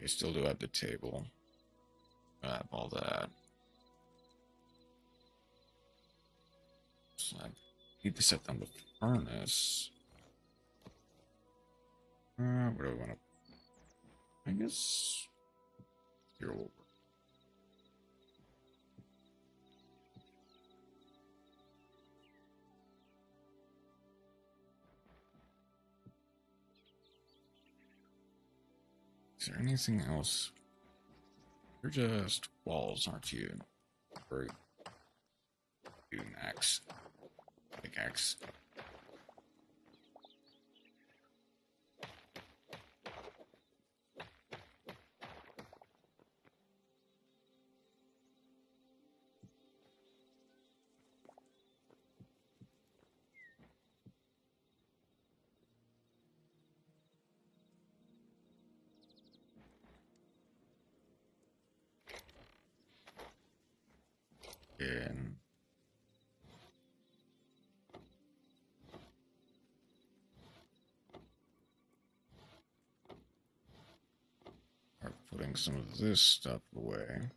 I still do have the table. I have all that. So I need to set down the furnace. What do I want to? I guess here will work. Is there anything else? You're just walls, aren't you? Or you an axe? Pickaxe. And start putting some of this stuff away.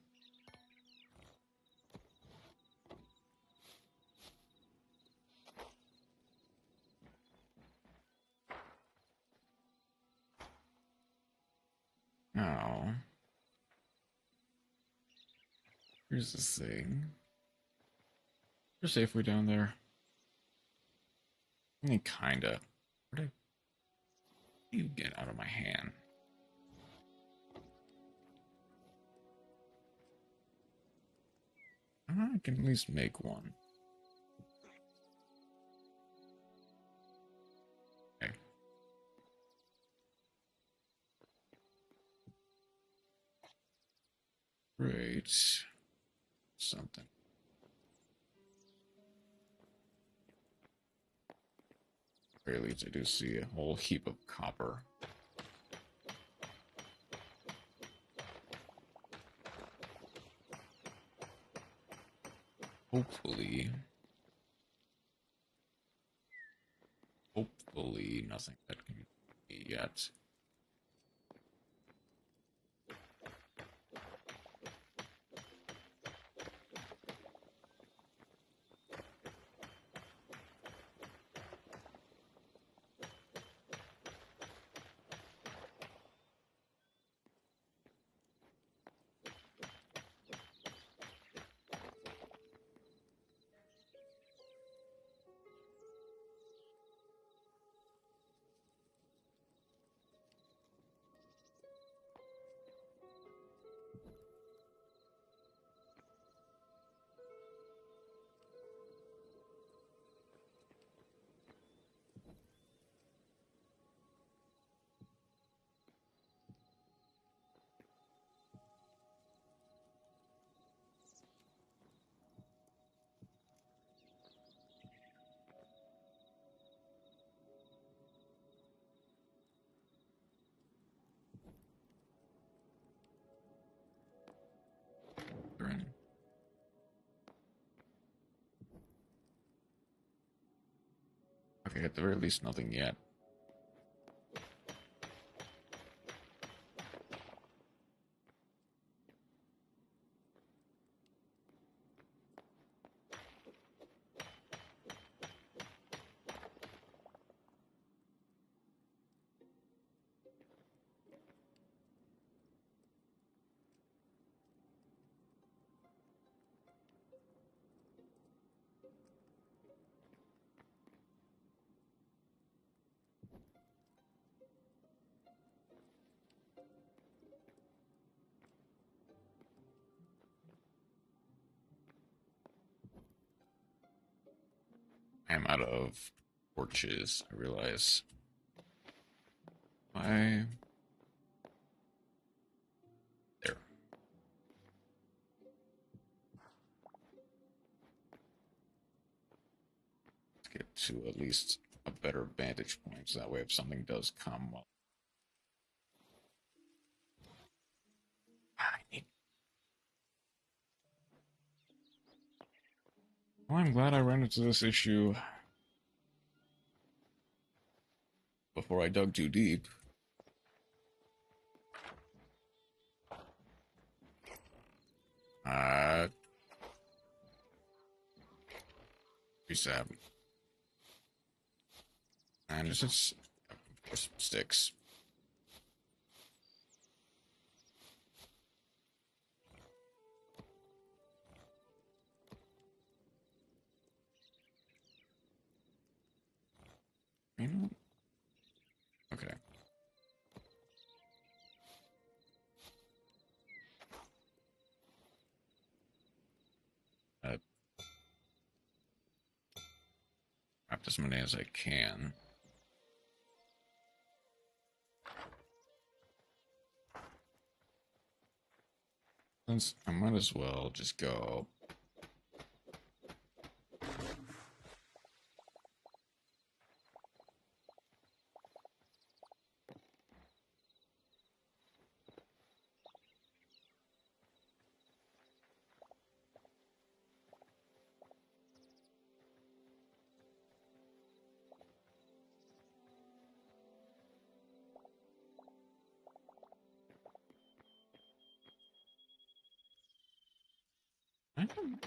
Now, here's the thing. You're safely down there. I mean, kinda. Where did you get out of my hand? I can at least make one. Okay. Great. Something. At the very least, I do see a whole heap of copper. Hopefully nothing that can be yet. Okay, at the very least, nothing yet. I'm out of torches, I realize. Why? There. Let's get to at least a better vantage point, so that way if something does come up. I need... Well, I'm glad I ran into this issue before I dug too deep. Reset. And just sticks. You know? Okay. Grab as many as I can. Since I might as well just go. I don't...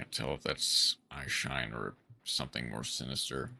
Can't tell if that's eye shine or something more sinister.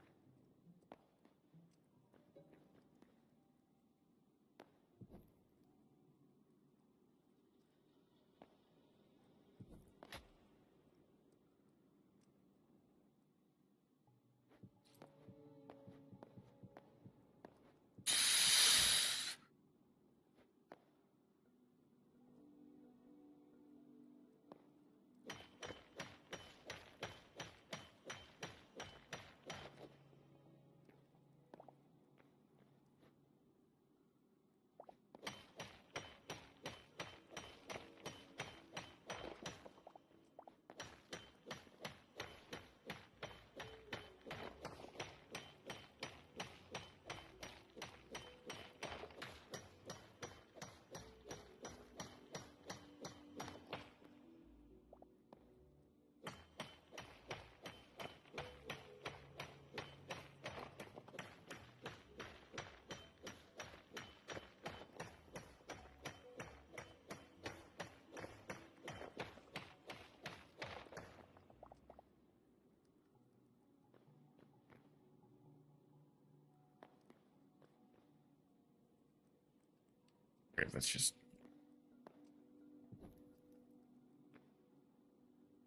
Okay, let's just...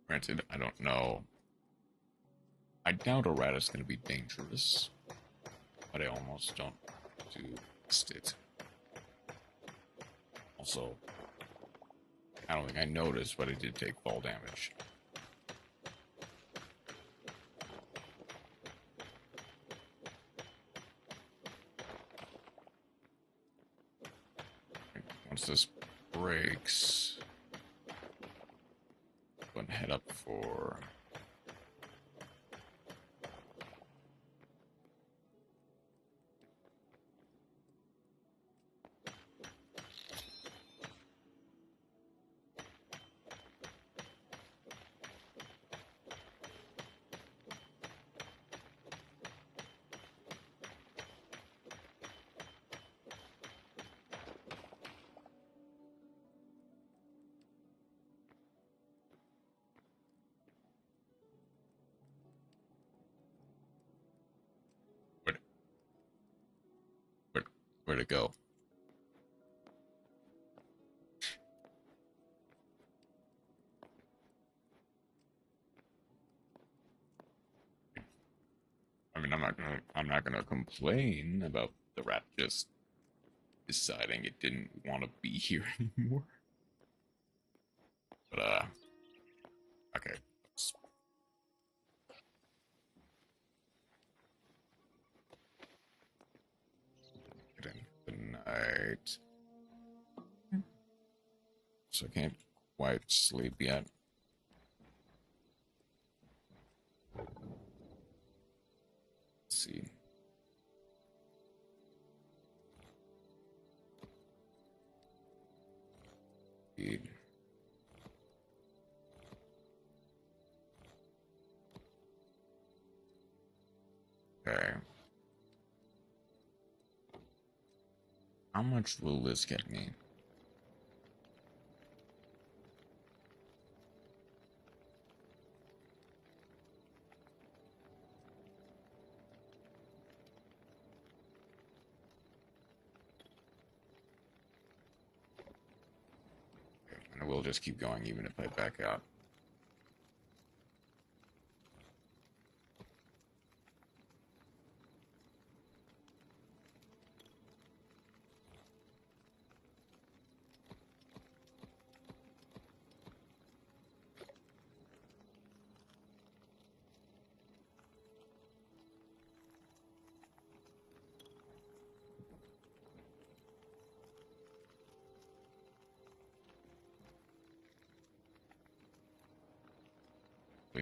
Granted, I don't know. I doubt a rat is going to be dangerous, but I almost don't do it. Also, I don't think I noticed, but I did take fall damage. Once this breaks, go and head up for... Where'd it go? I mean, I'm not gonna complain about the rat just deciding it didn't want to be here anymore. But okay. Get in the night. So I can't quite sleep yet. Let's see. Okay. How much will this get me? Okay, and I will just keep going even if I back out.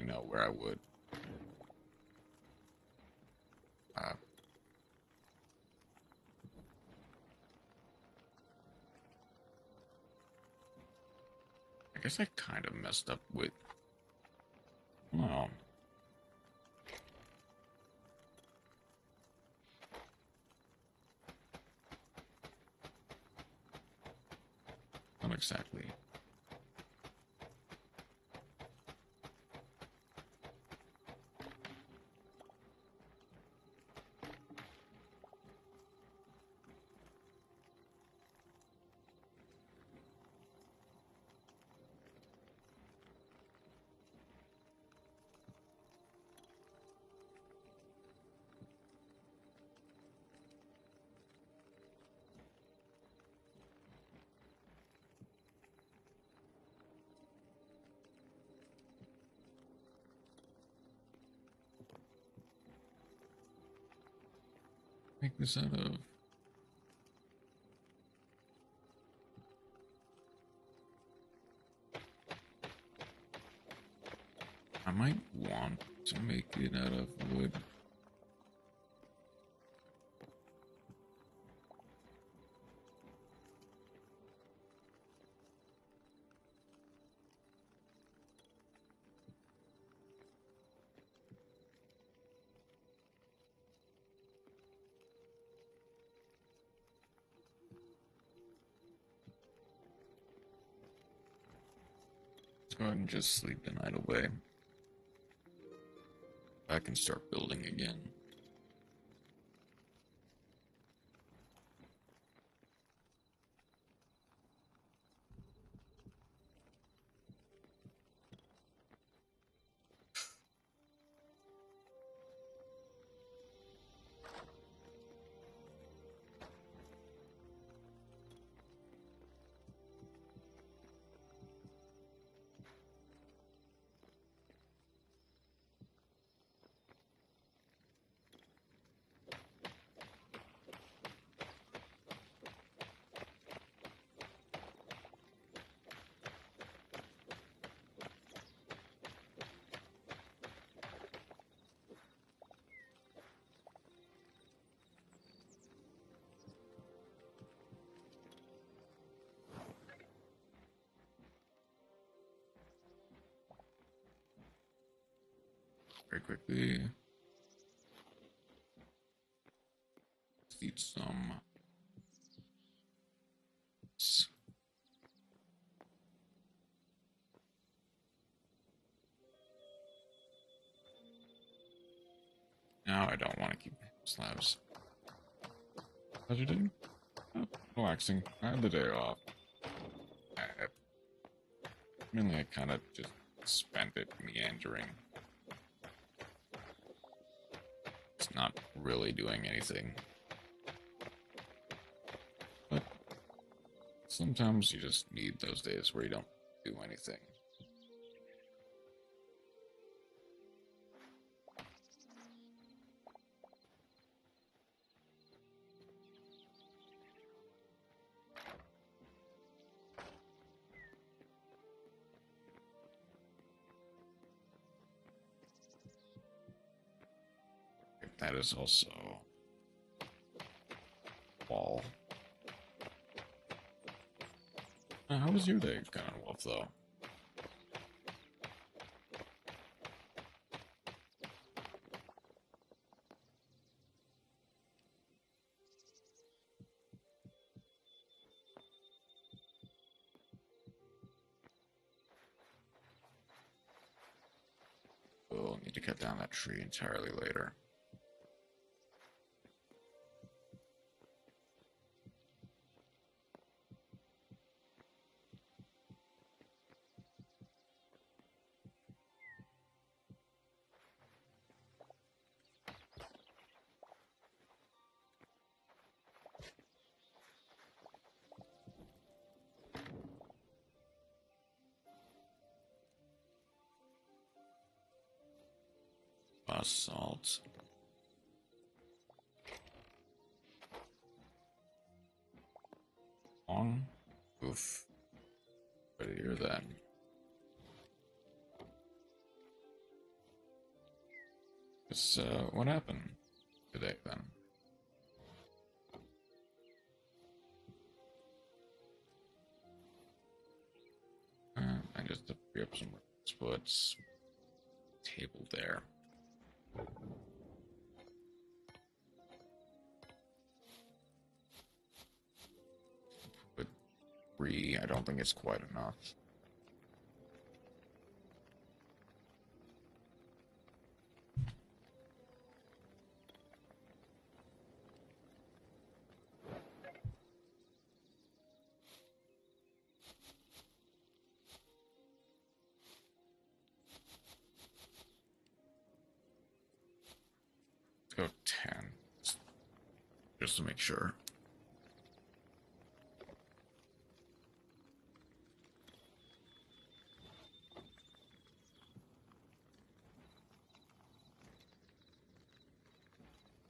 Know where I would. I guess I kind of messed up with. Oh. Not exactly. Make this out of. I might want to make it out of wood. Let's go ahead and just sleep the night away. I can start building again. very quickly. Let's eat some. Now I don't want to keep slabs. How's your day? Oh, relaxing. I had the day off. Mainly I kind of just spent it meandering. It's not really doing anything. But sometimes you just need those days where you don't do anything. That is also wall. How was your day, kind of wolf, though? We'll need to cut down that tree entirely later. Basalt. Long? Oof. Ready to hear that. What happened today, then? I just have to free up some splits. Table there. But 3, I don't think it's quite enough. Let's go 10, just to make sure.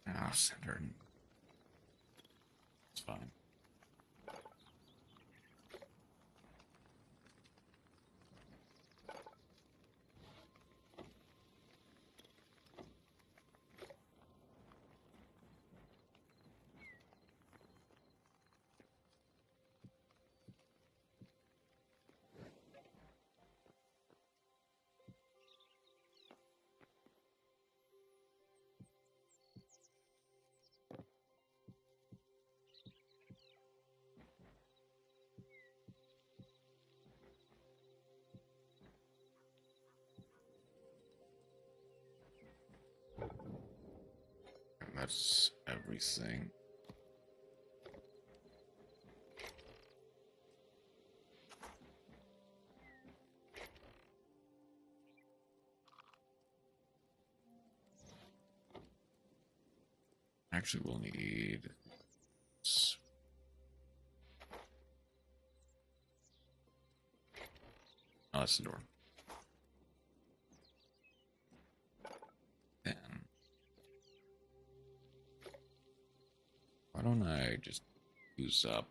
Ah, center. It's fine. That's everything. Actually, we'll need... Oh, that's the door. Then... Why don't I just use up...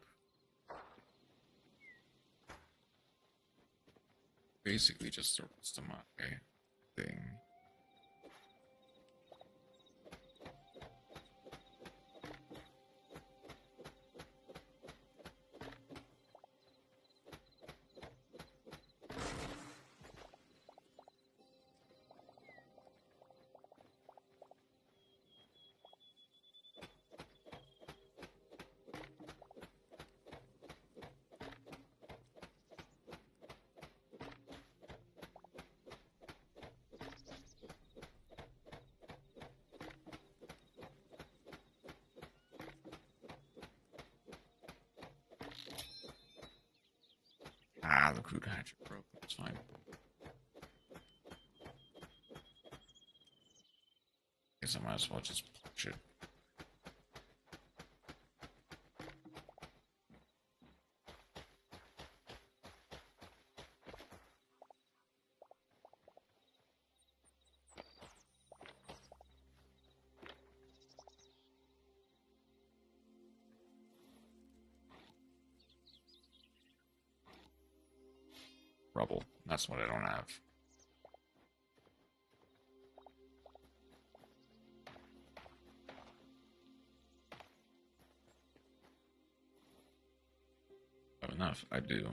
basically just the rest of my thing. Ah, the crude hatchet broke. That's fine. Guess I might as well just punch it. Rubble. That's what I don't have. Have enough. I do.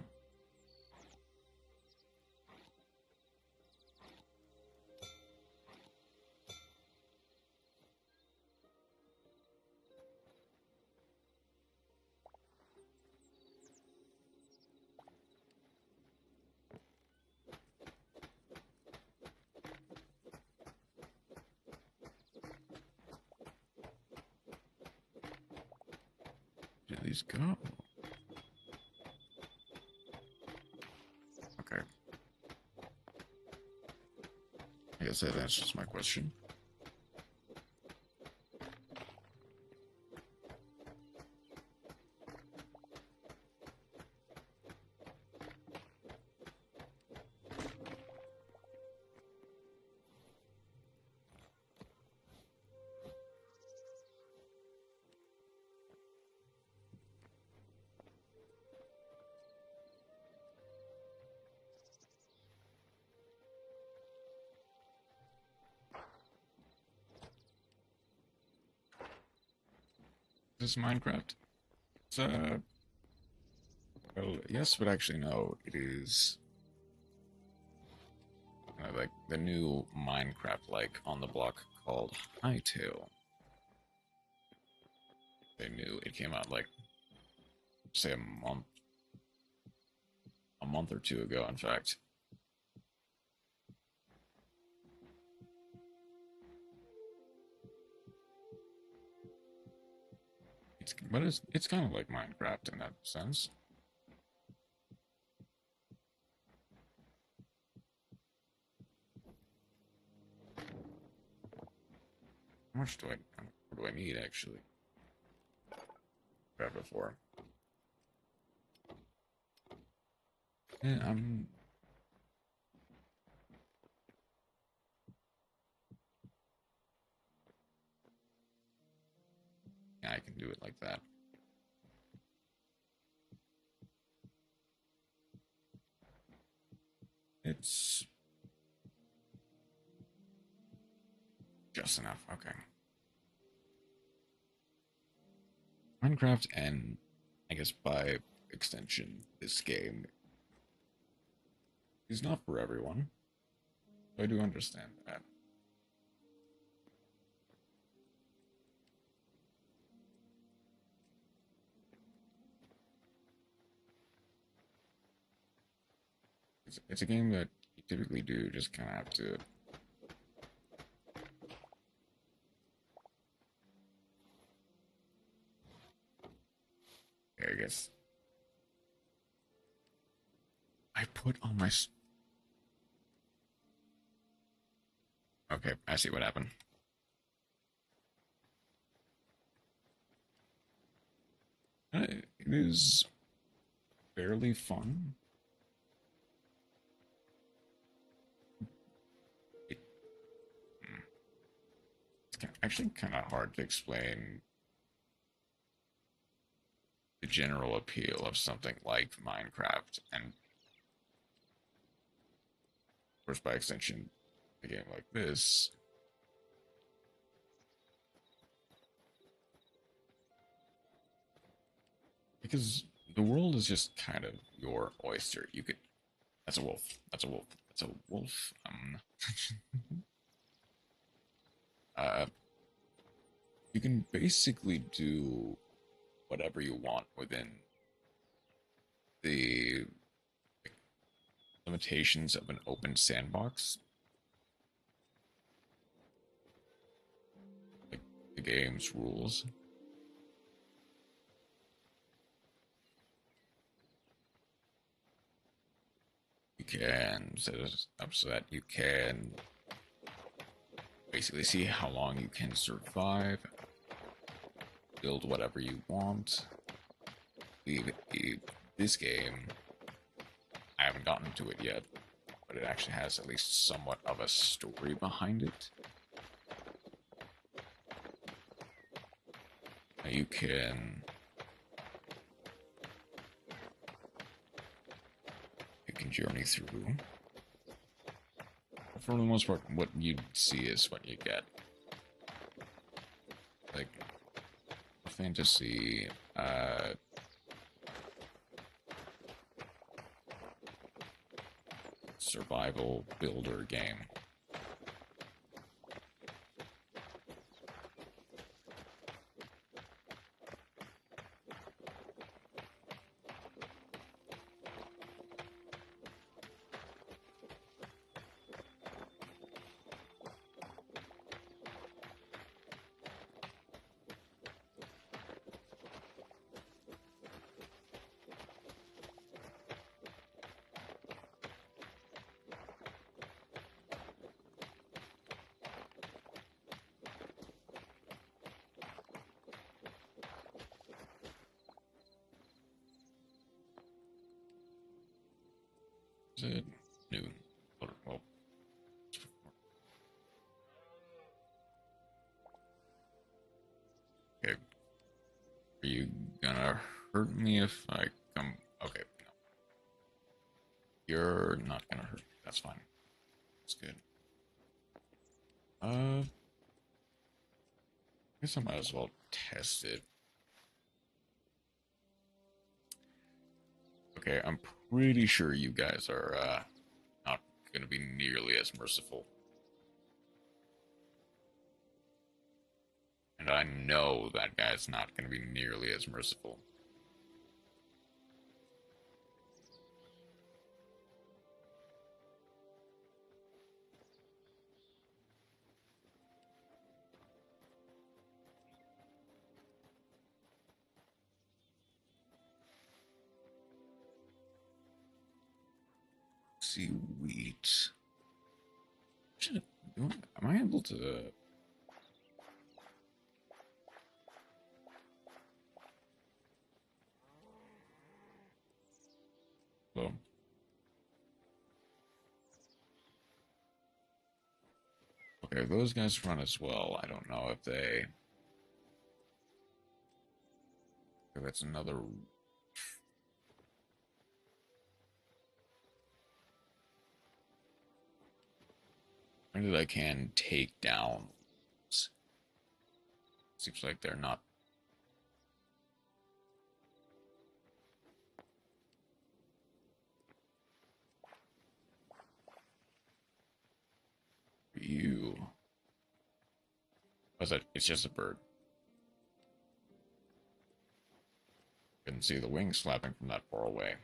Where did these go? Okay. I guess that answers my question. This is Minecraft? It's, well, yes, but actually no. It is like the new Minecraft, like on the block called Hytale. They knew it came out like, say, a month or two ago, in fact. But it's kind of like Minecraft in that sense. How much do I need actually? Grab it for. Yeah, yeah, I can do it like that. It's just enough. Okay. Minecraft, and I guess by extension, this game is not for everyone. I do understand that. It's a game that you typically do just kind of have to. I guess I put on my. Okay, I see what happened. It is fairly fun. It's actually kind of hard to explain the general appeal of something like Minecraft, and of course, by extension, a game like this. Because the world is just kind of your oyster. You could. That's a wolf. That's a wolf. That's a wolf. Uh, you can basically do whatever you want within the limitations of an open sandbox. Like the game's rules. can set it up so that you can basically see how long you can survive, build whatever you want. This game, I haven't gotten to it yet, but it actually has at least somewhat of a story behind it. You can journey through. For the most part, what you see is what you get. Like fantasy, survival builder game. Is it noon? Well, okay. Are you gonna hurt me if I come? Okay, no. You're not gonna hurt me. That's fine. That's good. I guess I might as well test it. Okay, I'm pretty sure you guys are not going to be nearly as merciful. And I know that guy's not going to be nearly as merciful. See, wheat. Am I able to? Well, okay, those guys run as well. I don't know if they. If that's another. Granted, I can take down. Seems like they're not. You. What's that? It's just a bird. Couldn't see the wings flapping from that far away.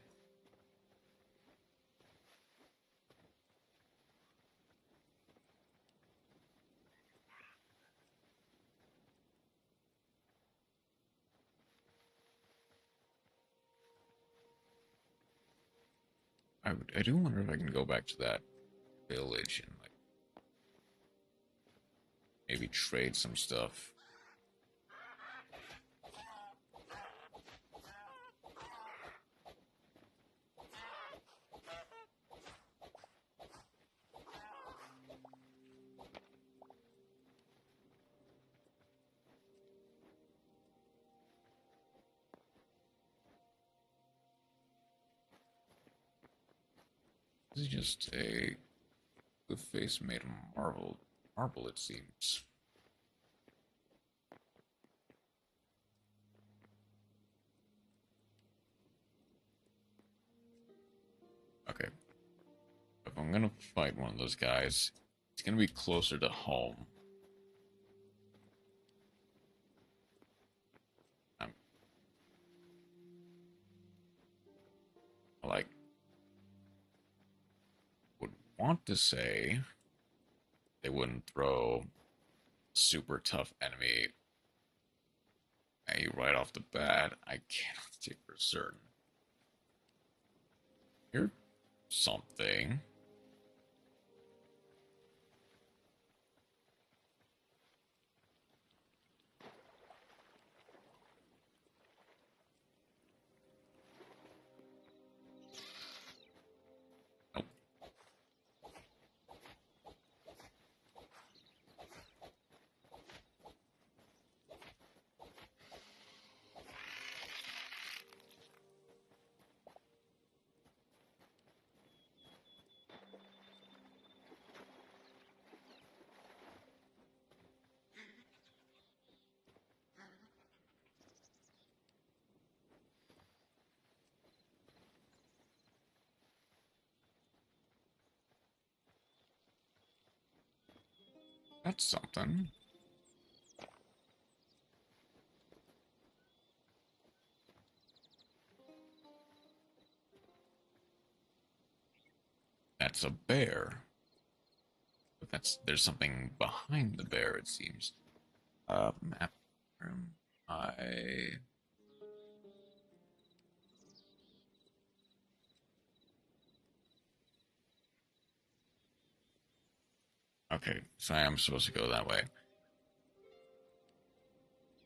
I do wonder if I can go back to that village and like maybe trade some stuff. This is just the face made of marble, it seems. Okay. If I'm gonna fight one of those guys, it's gonna be closer to home. I like would want to say they wouldn't throw super tough enemy at you right off the bat. I cannot say for certain. Here, something. Nope. That's something. That's a bear. But there's something behind the bear, it seems. Map room. Okay, so I am supposed to go that way.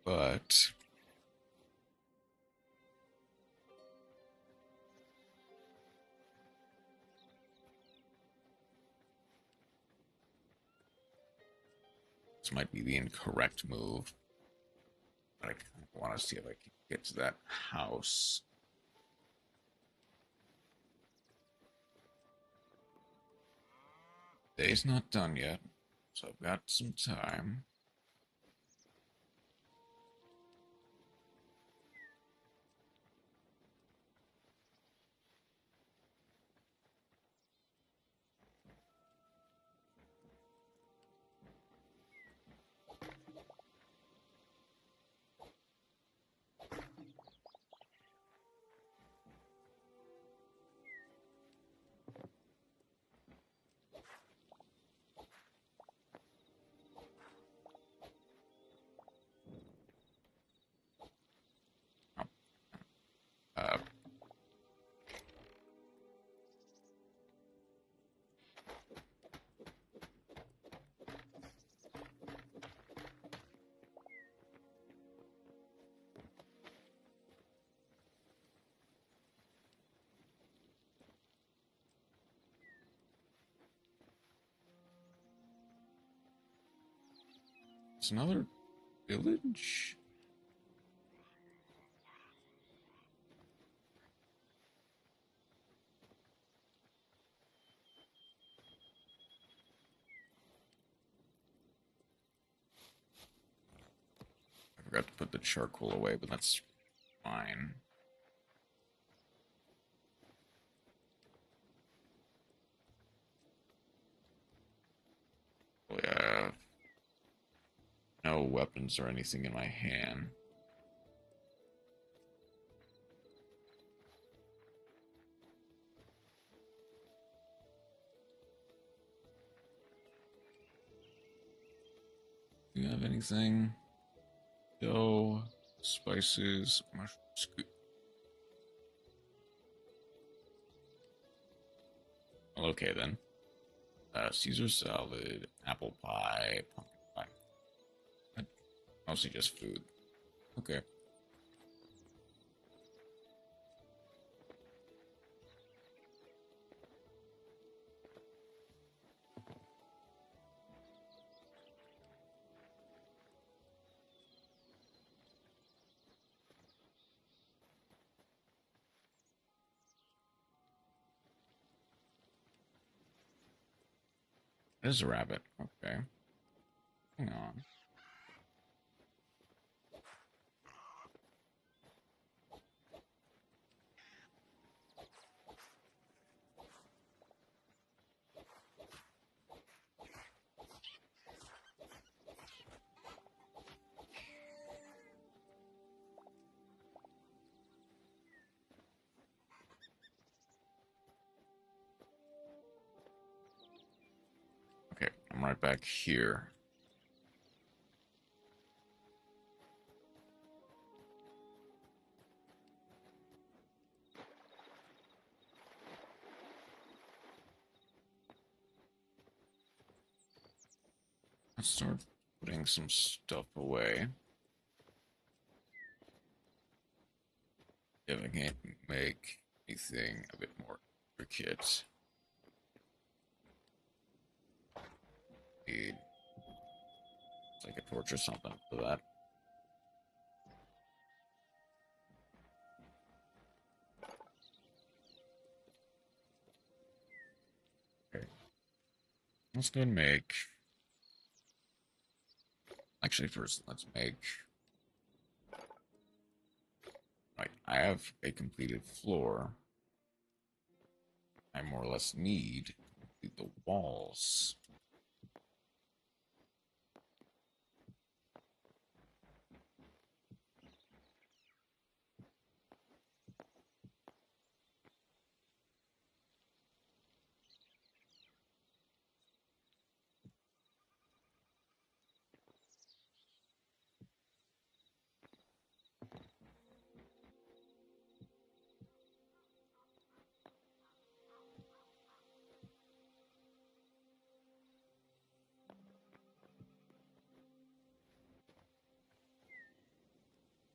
But this might be the incorrect move. But I kind of want to see if I can get to that house. Day's not done yet, so I've got some time. Uh, it's another village? I forgot to put the charcoal away, but that's fine. Oh, yeah. No weapons or anything in my hand. Do you have anything? Dough, spices, mushroom. Well, okay then. Caesar salad, apple pie, pumpkin pie. Mostly just food. Okay. There's a rabbit. Okay. Hang on. Okay, I'm right back here. Let's start putting some stuff away. If I can't make anything a bit more intricate, need like a torch or something for that. Okay, let's go and make. Actually, first let's make. Right, I have a completed floor. I more or less need to complete the walls.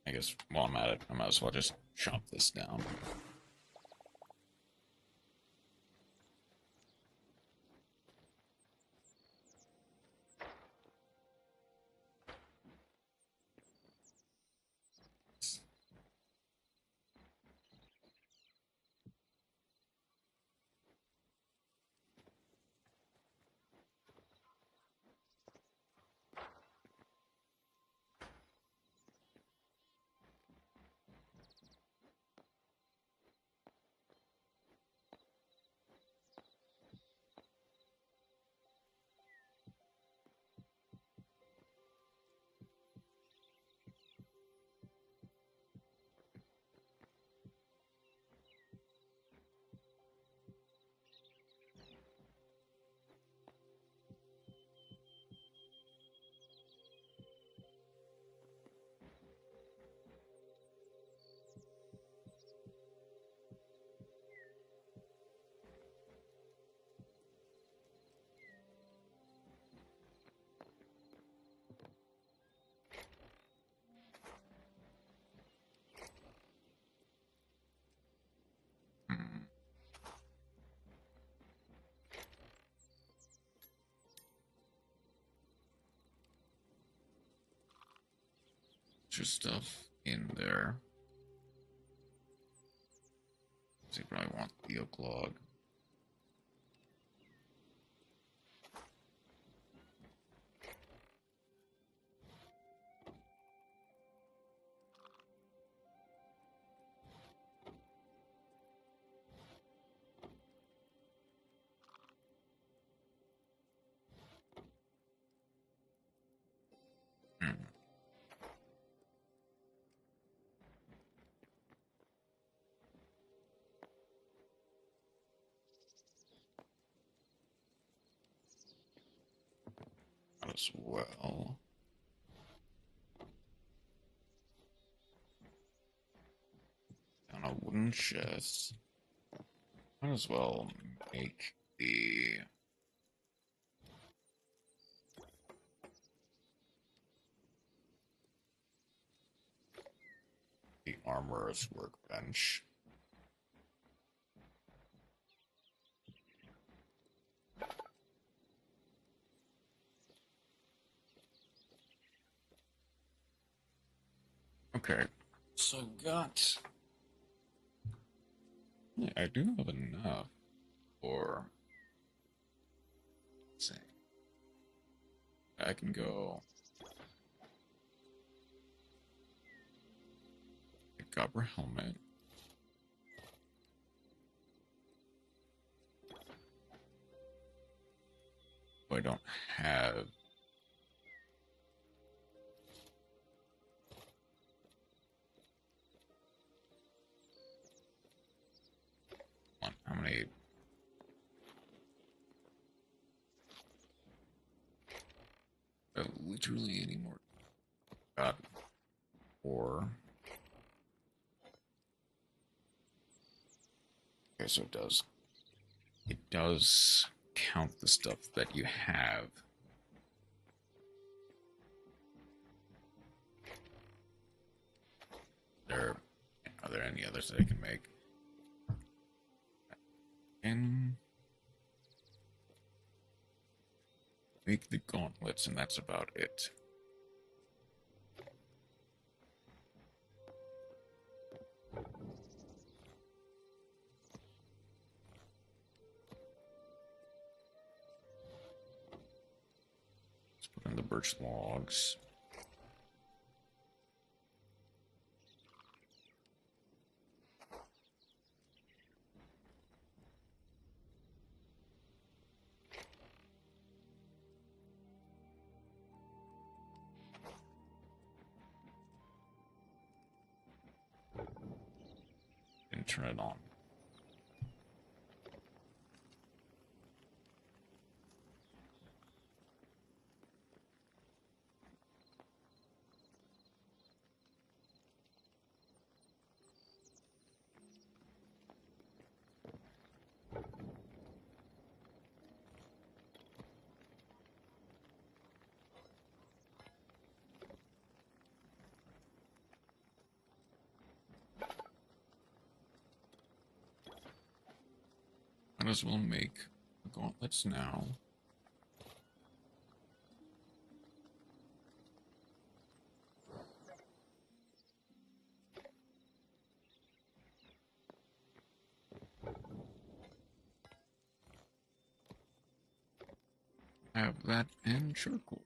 I guess while I'm at it, I might as well just chop this down. Hmm. Just stuff in there. So you probably want the oak log. Hmm. Might as well. On a wooden chest. Might as well make the armorer's workbench. Okay, so got. Yeah, I do have enough for. Let's see. I can go. A copper helmet. But I don't have. How many? Literally any more. Got 4. Okay, so it does. It does count the stuff that you have. Are there any others that I can make? And make the gauntlets, and that's about it. Let's put in the birch logs. And turn it on. Might as well make the gauntlets now. Have that and charcoal.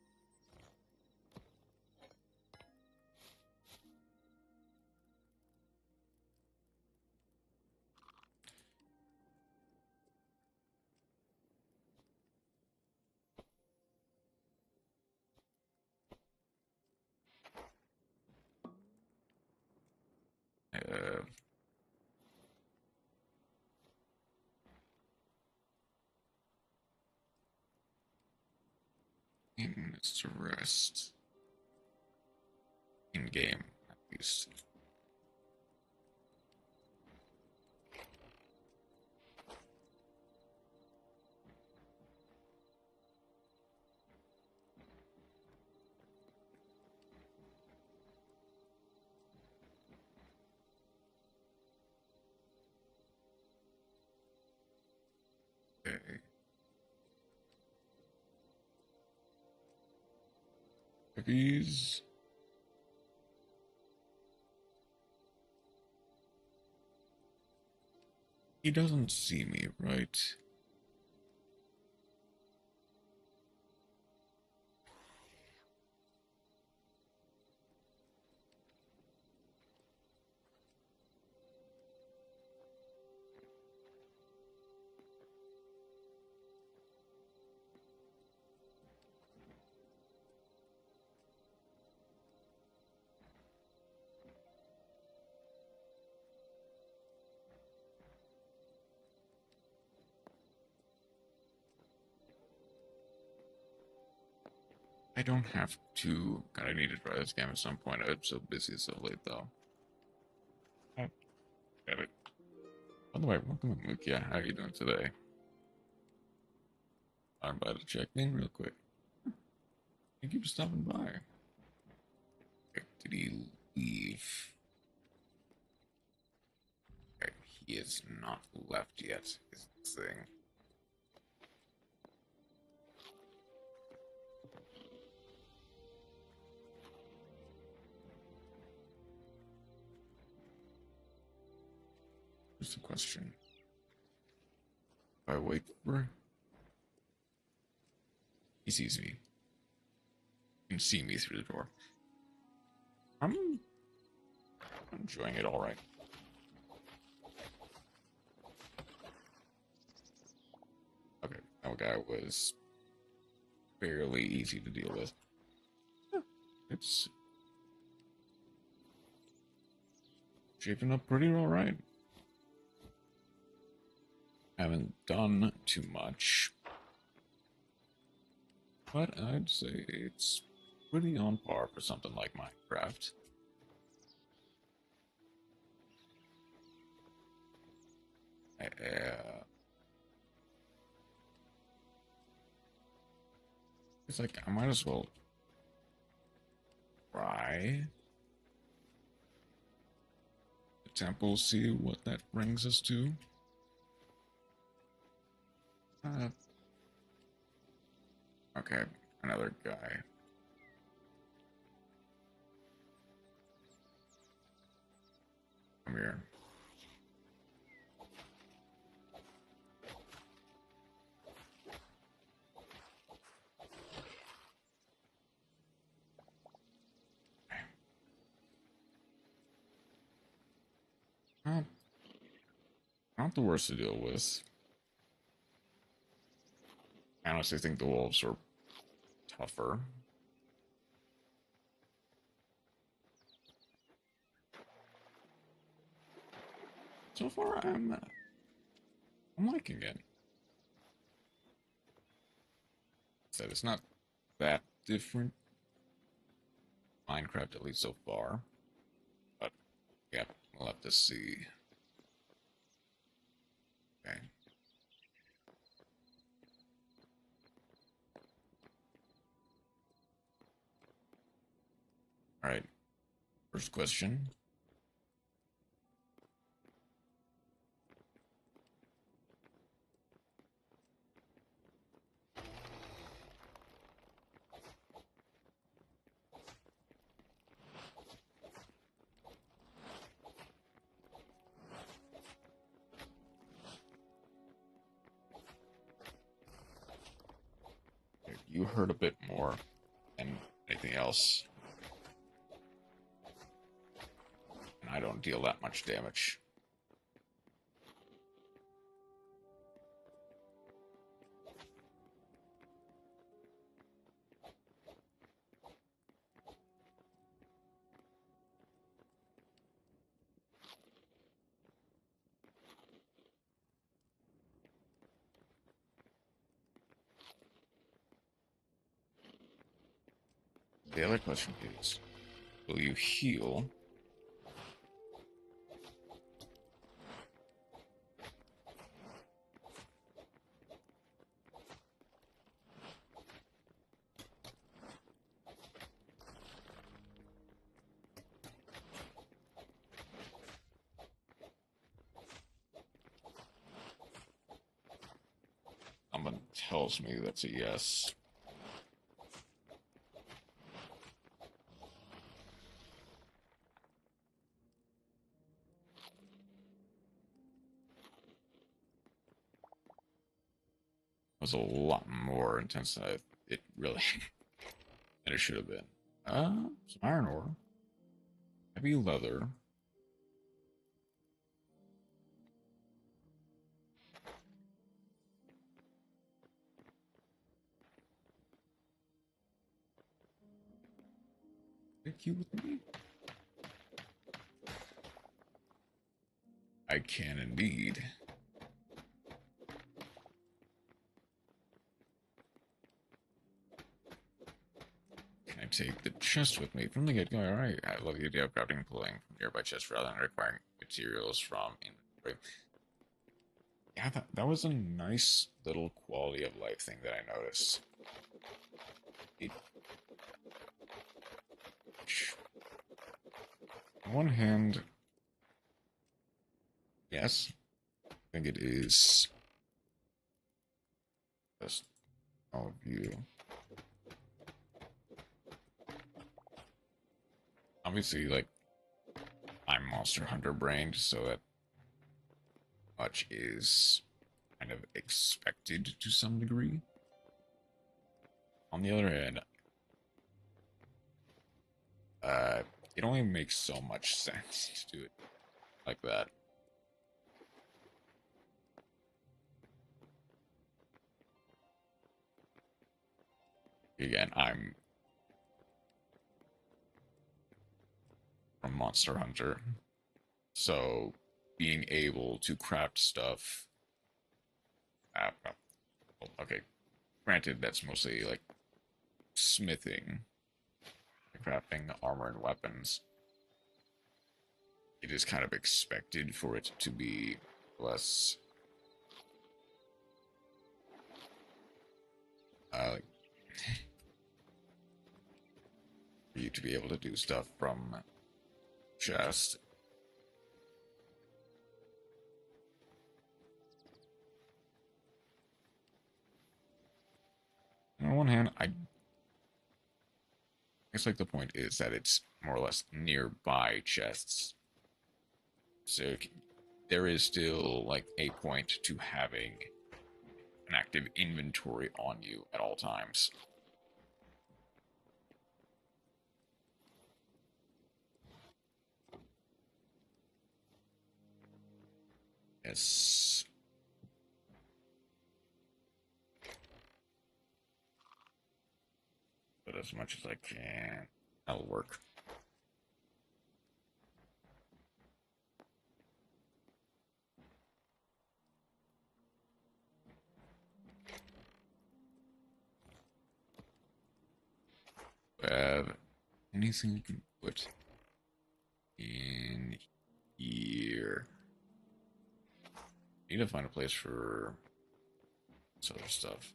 Uh, 8 minutes to rest. In game, at least. Okay. These. He doesn't see me, right? I don't have to. God, I need to try this game at some point. I'm so busy so late, though. Oh, got it. By the way, welcome, Mukia. How are you doing today? I'm about to check in real quick. Thank you for stopping by. Did he leave? Okay, he is not left yet, is the thing. Here's the question. If I wait for... He sees me. He can see me through the door. I'm enjoying it all right. Okay, that guy was fairly easy to deal with. Yeah, it's shaping up pretty all right. Haven't done too much, but I'd say it's pretty on par for something like Minecraft. It's like I might as well try. temple, see what that brings us to. Okay, another guy. Come here. Well, not the worst to deal with. I honestly think the wolves are tougher. So far, I'm liking it. Said it's not that different. Minecraft, at least so far. But yeah, we'll have to see. Okay. All right. First question. You hurt a bit more than anything else. And I don't deal that much damage. The other question is, will you heal? Someone tells me that's a yes. Was a lot more intense than it really than it should have been. Some iron ore, heavy leather. Take you with me? I can indeed. Can I take the chest with me from the get-go? Alright, I love the idea of grabbing and pulling from nearby chests rather than requiring materials from inventory. Yeah, that was a nice little quality of life thing that I noticed. On one hand, yes, I think it is just all of you. Obviously, like, I'm Monster Hunter brained, so that much is kind of expected to some degree. On the other hand, it only makes so much sense to do it like that. Again, I'm from Monster Hunter, so being able to craft stuff. Okay, granted, that's mostly like smithing, crafting armor and weapons. It is kind of expected for it to be less for you to be able to do stuff from chest. one hand, I guess like the point is that it's more or less nearby chests. So there is still like a point to having an active inventory on you at all times. Yes. But as much as I can, that'll work. Anything you can put in here? Need to find a place for this other stuff.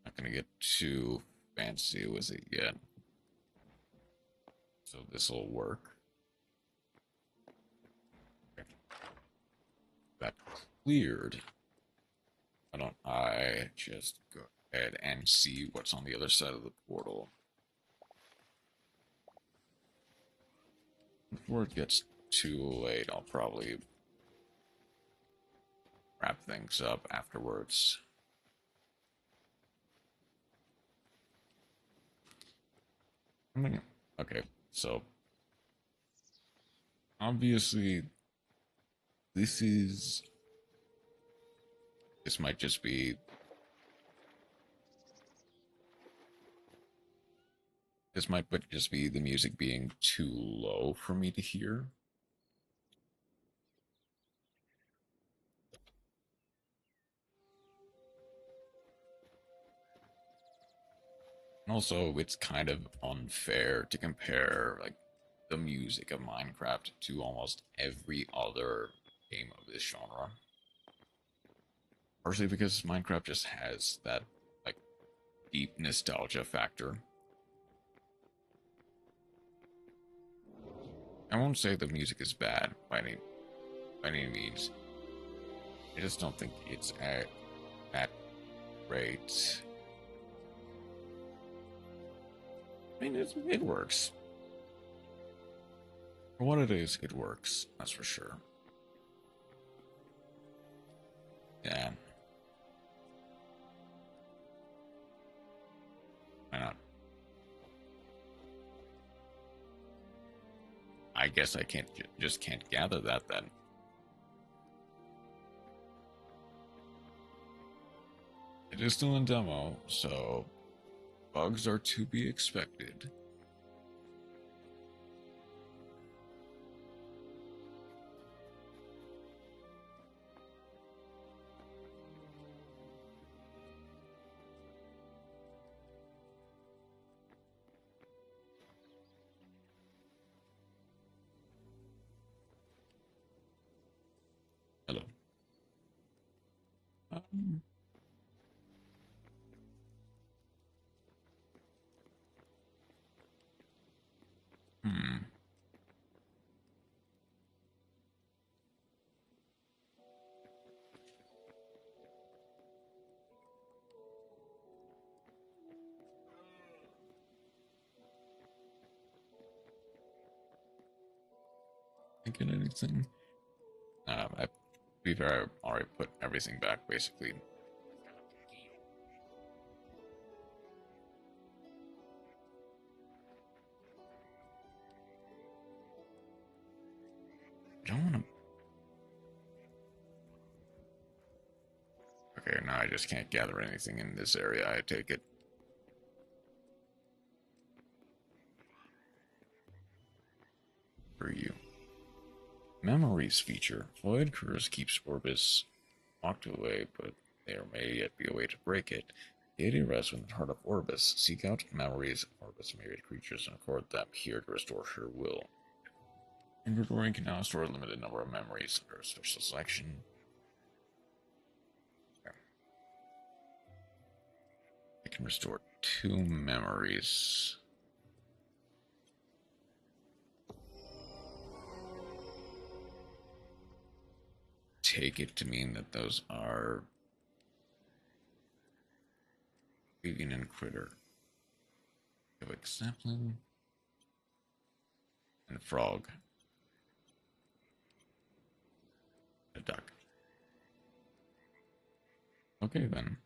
Not gonna get too fancy with it yet. So this will work. Okay. That cleared. Why don't I just go ahead and see what's on the other side of the portal? Before it gets too late, I'll probably wrap things up afterwards. Okay, so obviously this might just be the music being too low for me to hear. Also, it's kind of unfair to compare like the music of Minecraft to almost every other game of this genre. Partially because Minecraft just has that like deep nostalgia factor. I won't say the music is bad by any means. I just don't think it's that great. I mean, it works. For what it is, it works. That's for sure. Yeah. Why not? I guess I just can't gather that then. It is still in demo, so bugs are to be expected. Hello. Um, hmm. Thinking anything? To be fair, I already put everything back, basically. I don't want to... Okay, now I just can't gather anything in this area, I take it. For you. Memories feature. Void Curse keeps Orbis locked away, but there may yet be a way to break it. Deity rests within the heart of Orbis. Seek out memories of Orbis' myriad creatures and record them here to restore her will. Inventory can now store a limited number of memories under a special selection. I can restore 2 memories. Take it to mean that those are vegan and critter. We have a sapling and a frog. A duck. Okay then.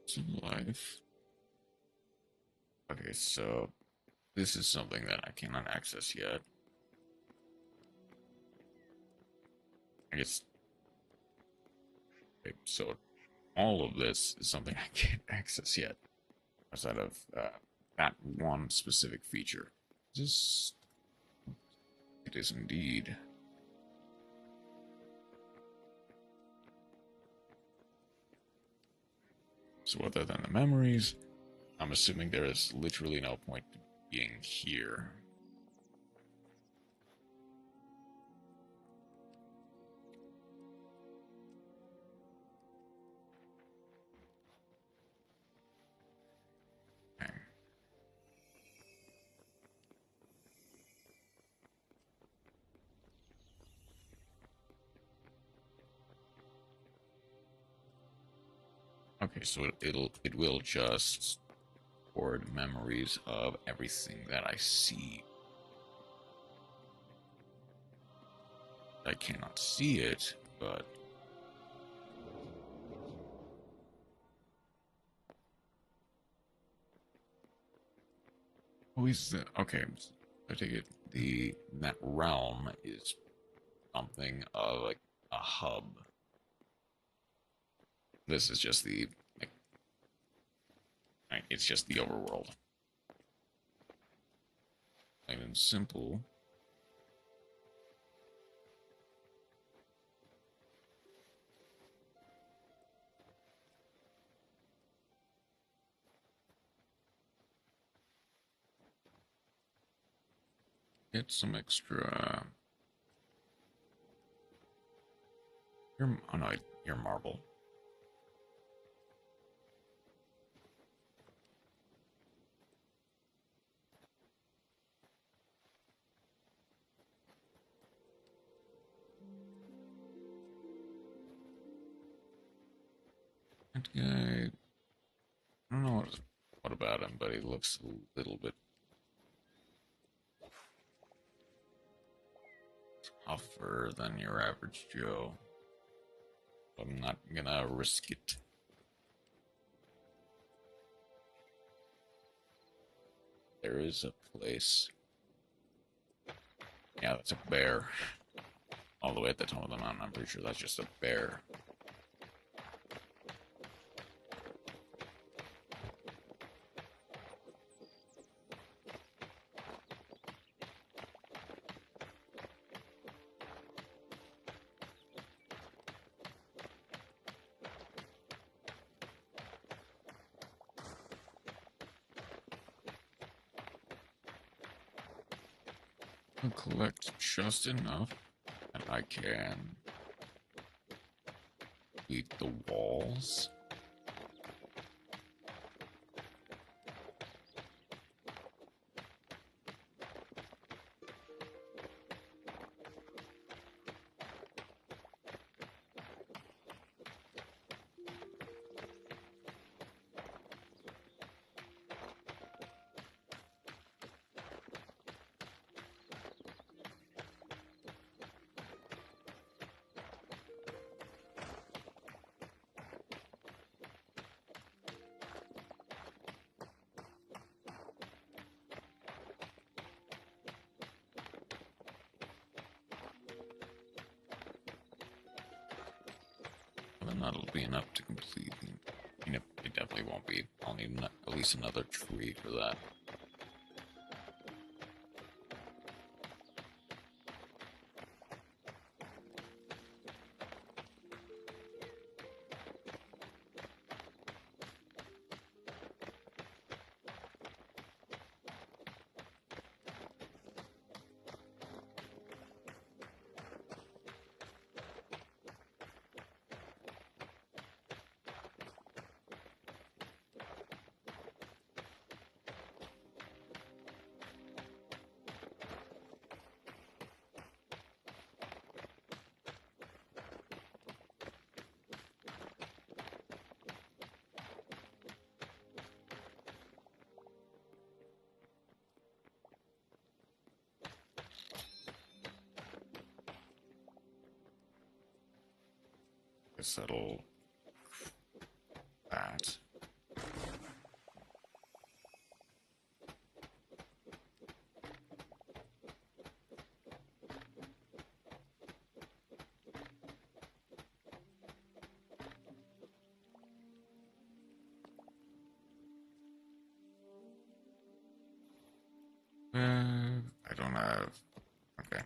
Some life. Okay, so this is something that I cannot access yet. I guess. Okay, so all of this is something I can't access yet, outside of that one specific feature. This. It is indeed. So other than the memories, I'm assuming there is literally no point to being here. Okay. Okay, so it will just record memories of everything that I see. I cannot see it, but oh, is the okay? I take it that realm is something of like a hub. This is just the like, it's just the overworld. Plain and simple. Get some extra. Oh no, your marble. That guy. I don't know what about him, but he looks a little bit tougher than your average Joe. I'm not gonna risk it. There is a place. Yeah, that's a bear. All the way at the top of the mountain, I'm pretty sure that's just a bear. I'll collect just enough that I can beat the walls. then that'll be enough to complete. I mean, it definitely won't be. I'll need at least another tree for that. Settle that. I don't have. Okay.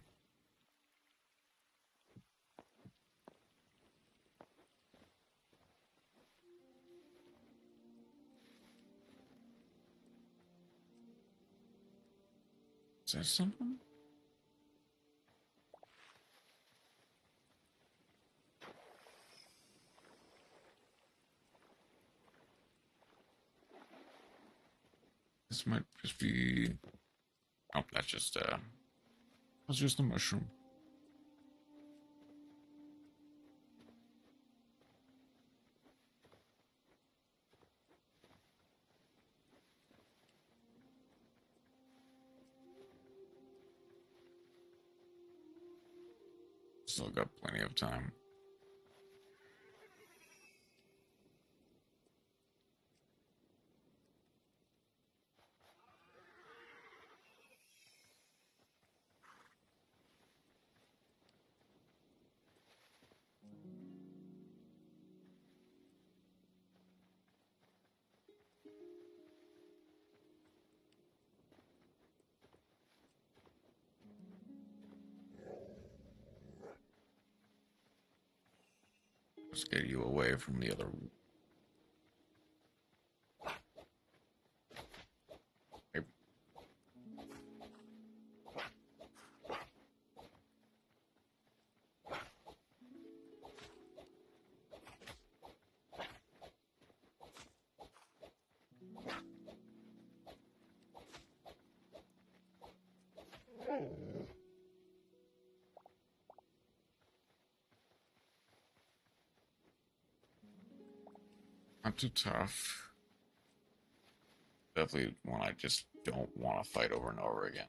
Is there something? This might just be. Oh, that's just a mushroom. Still got plenty of time. Let's get you away from the other. Hey. Not too tough. Definitely one I just don't want to fight over and over again.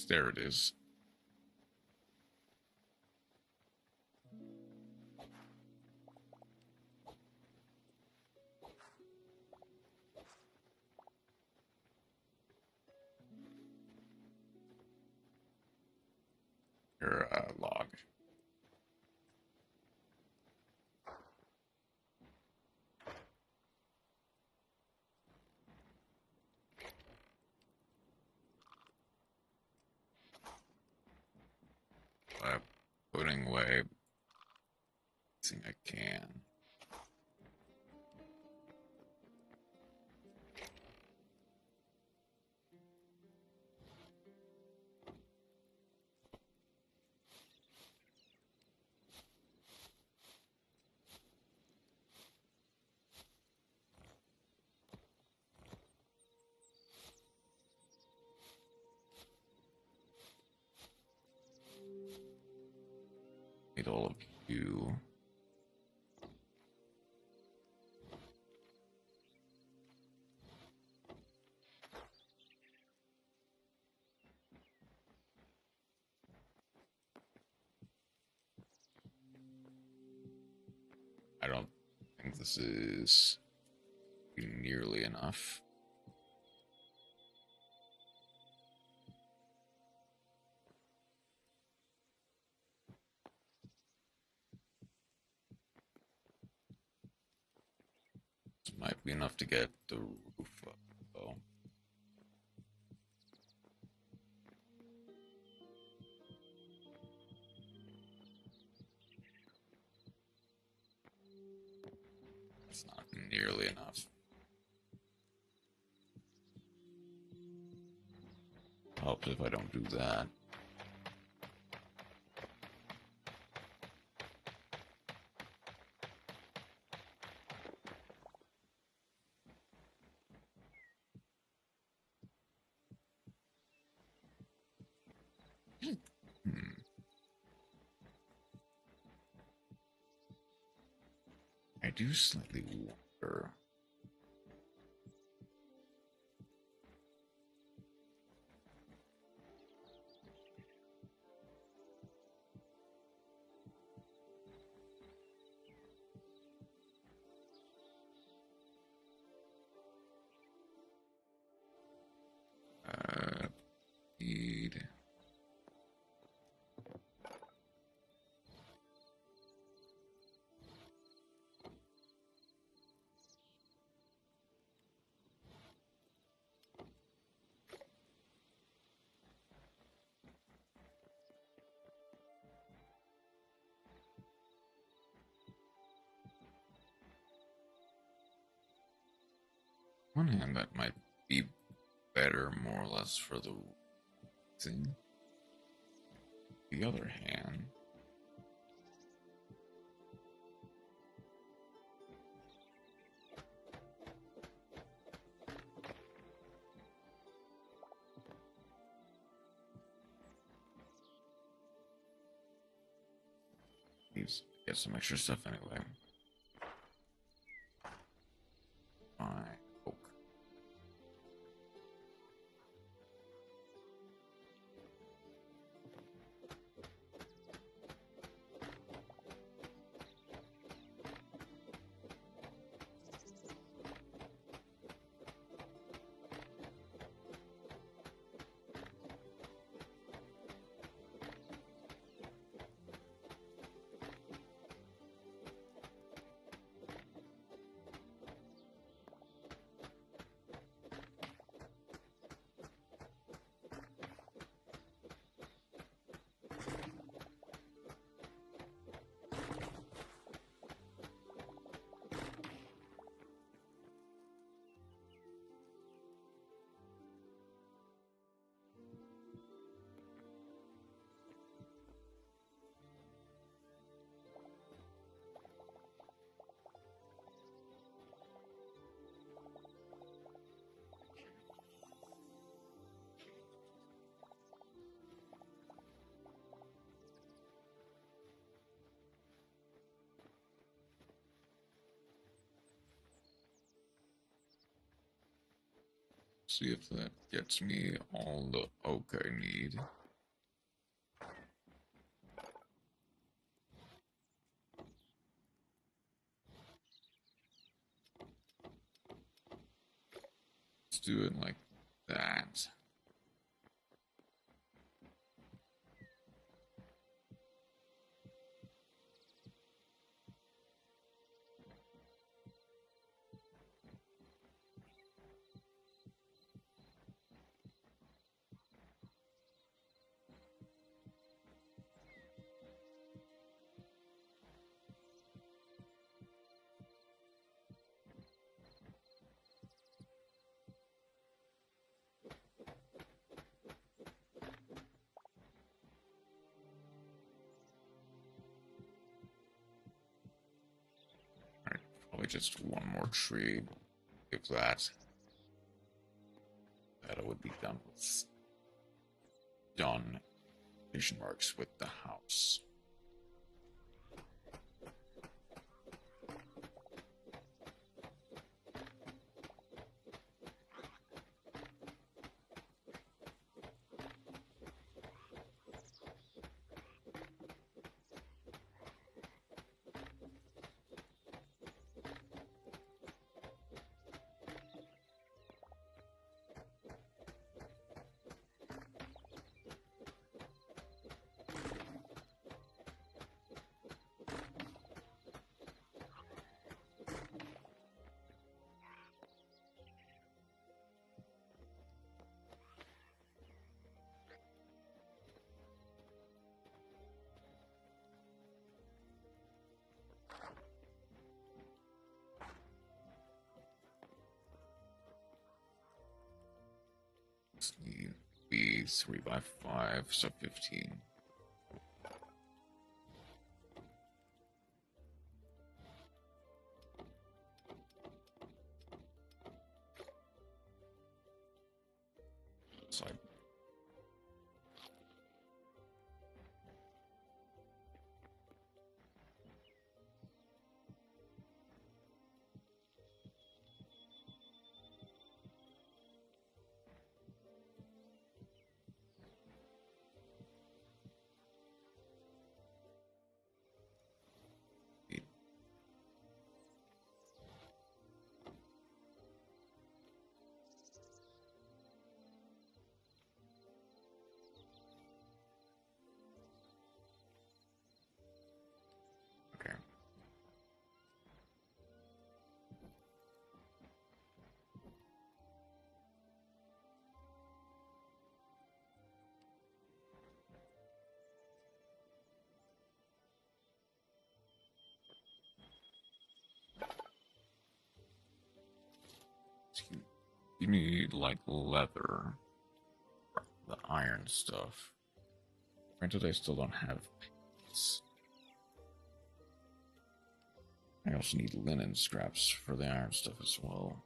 There it is. Your log. Putting away everything I can. Need all of you. I don't think this is nearly enough. might be enough to get the roof up, though. It's not nearly enough. Helps if I don't do that. I do slightly wonder. Need. On one hand, that might be better, more or less, for the thing. The other hand, needs to get some extra stuff anyway. Fine. Oak. See if that gets me all the oak I need. Let's do it like that. Alright, probably just one more tree. If that I would be done with done vision marks with the house. Let's need be 3 by 5, so 15. So okay. So you need like leather, the iron stuff. Granted, I still don't have paints. I also need linen scraps for the iron stuff as well.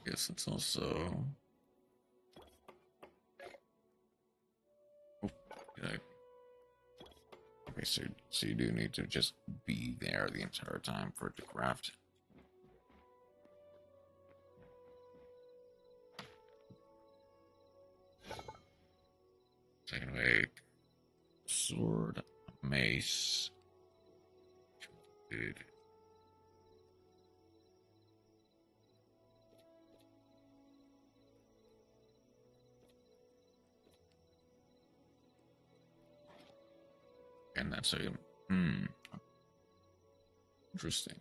Guess it's also. Oh, yeah. Okay, so you do need to just be there the entire time for it to craft. Second make sword, mace. Dude. And that's a interesting.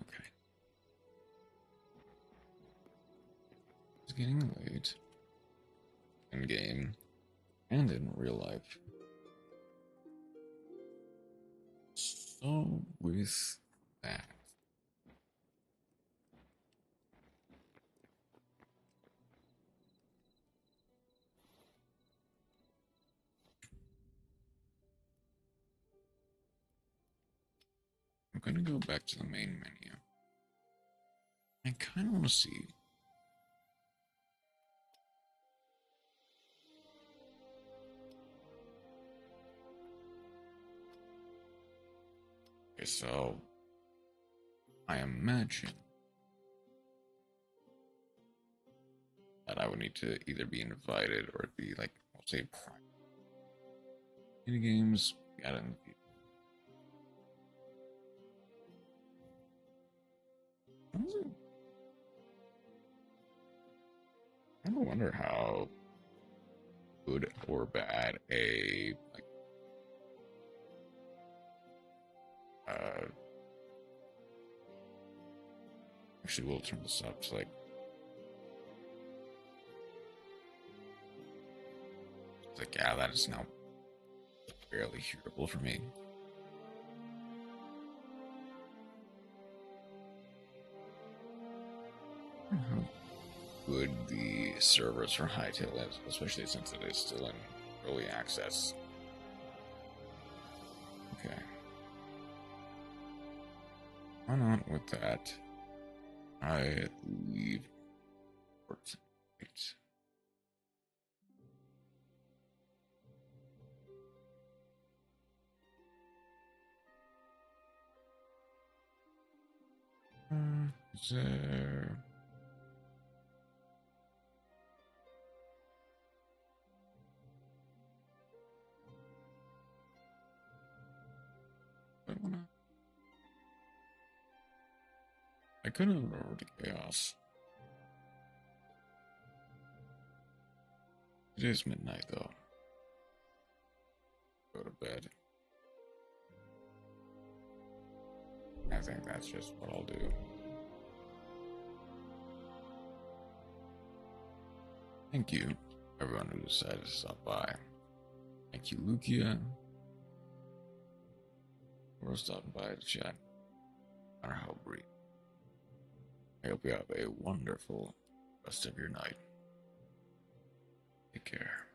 Okay. It's getting late in game and in real life. So with that, I'm gonna go back to the main menu. I kind of want to see. Okay, so I imagine that I would need to either be invited or be like, I'll say, private. Mini games, got it in the I don't wonder how good or bad a like actually we'll turn this up to like it's like yeah, that is now barely hearable for me. How good the servers for Hytale is, especially since it is still in early access. Okay. Why not with that? I leave Fortnite. Is there... I could have lowered the chaos. It is midnight though. bed. I think that's just what I'll do. Thank you, everyone who decided to stop by. Thank you, Lukia, for stopping by to chat. No matter how brief. I hope you have a wonderful rest of your night. Take care.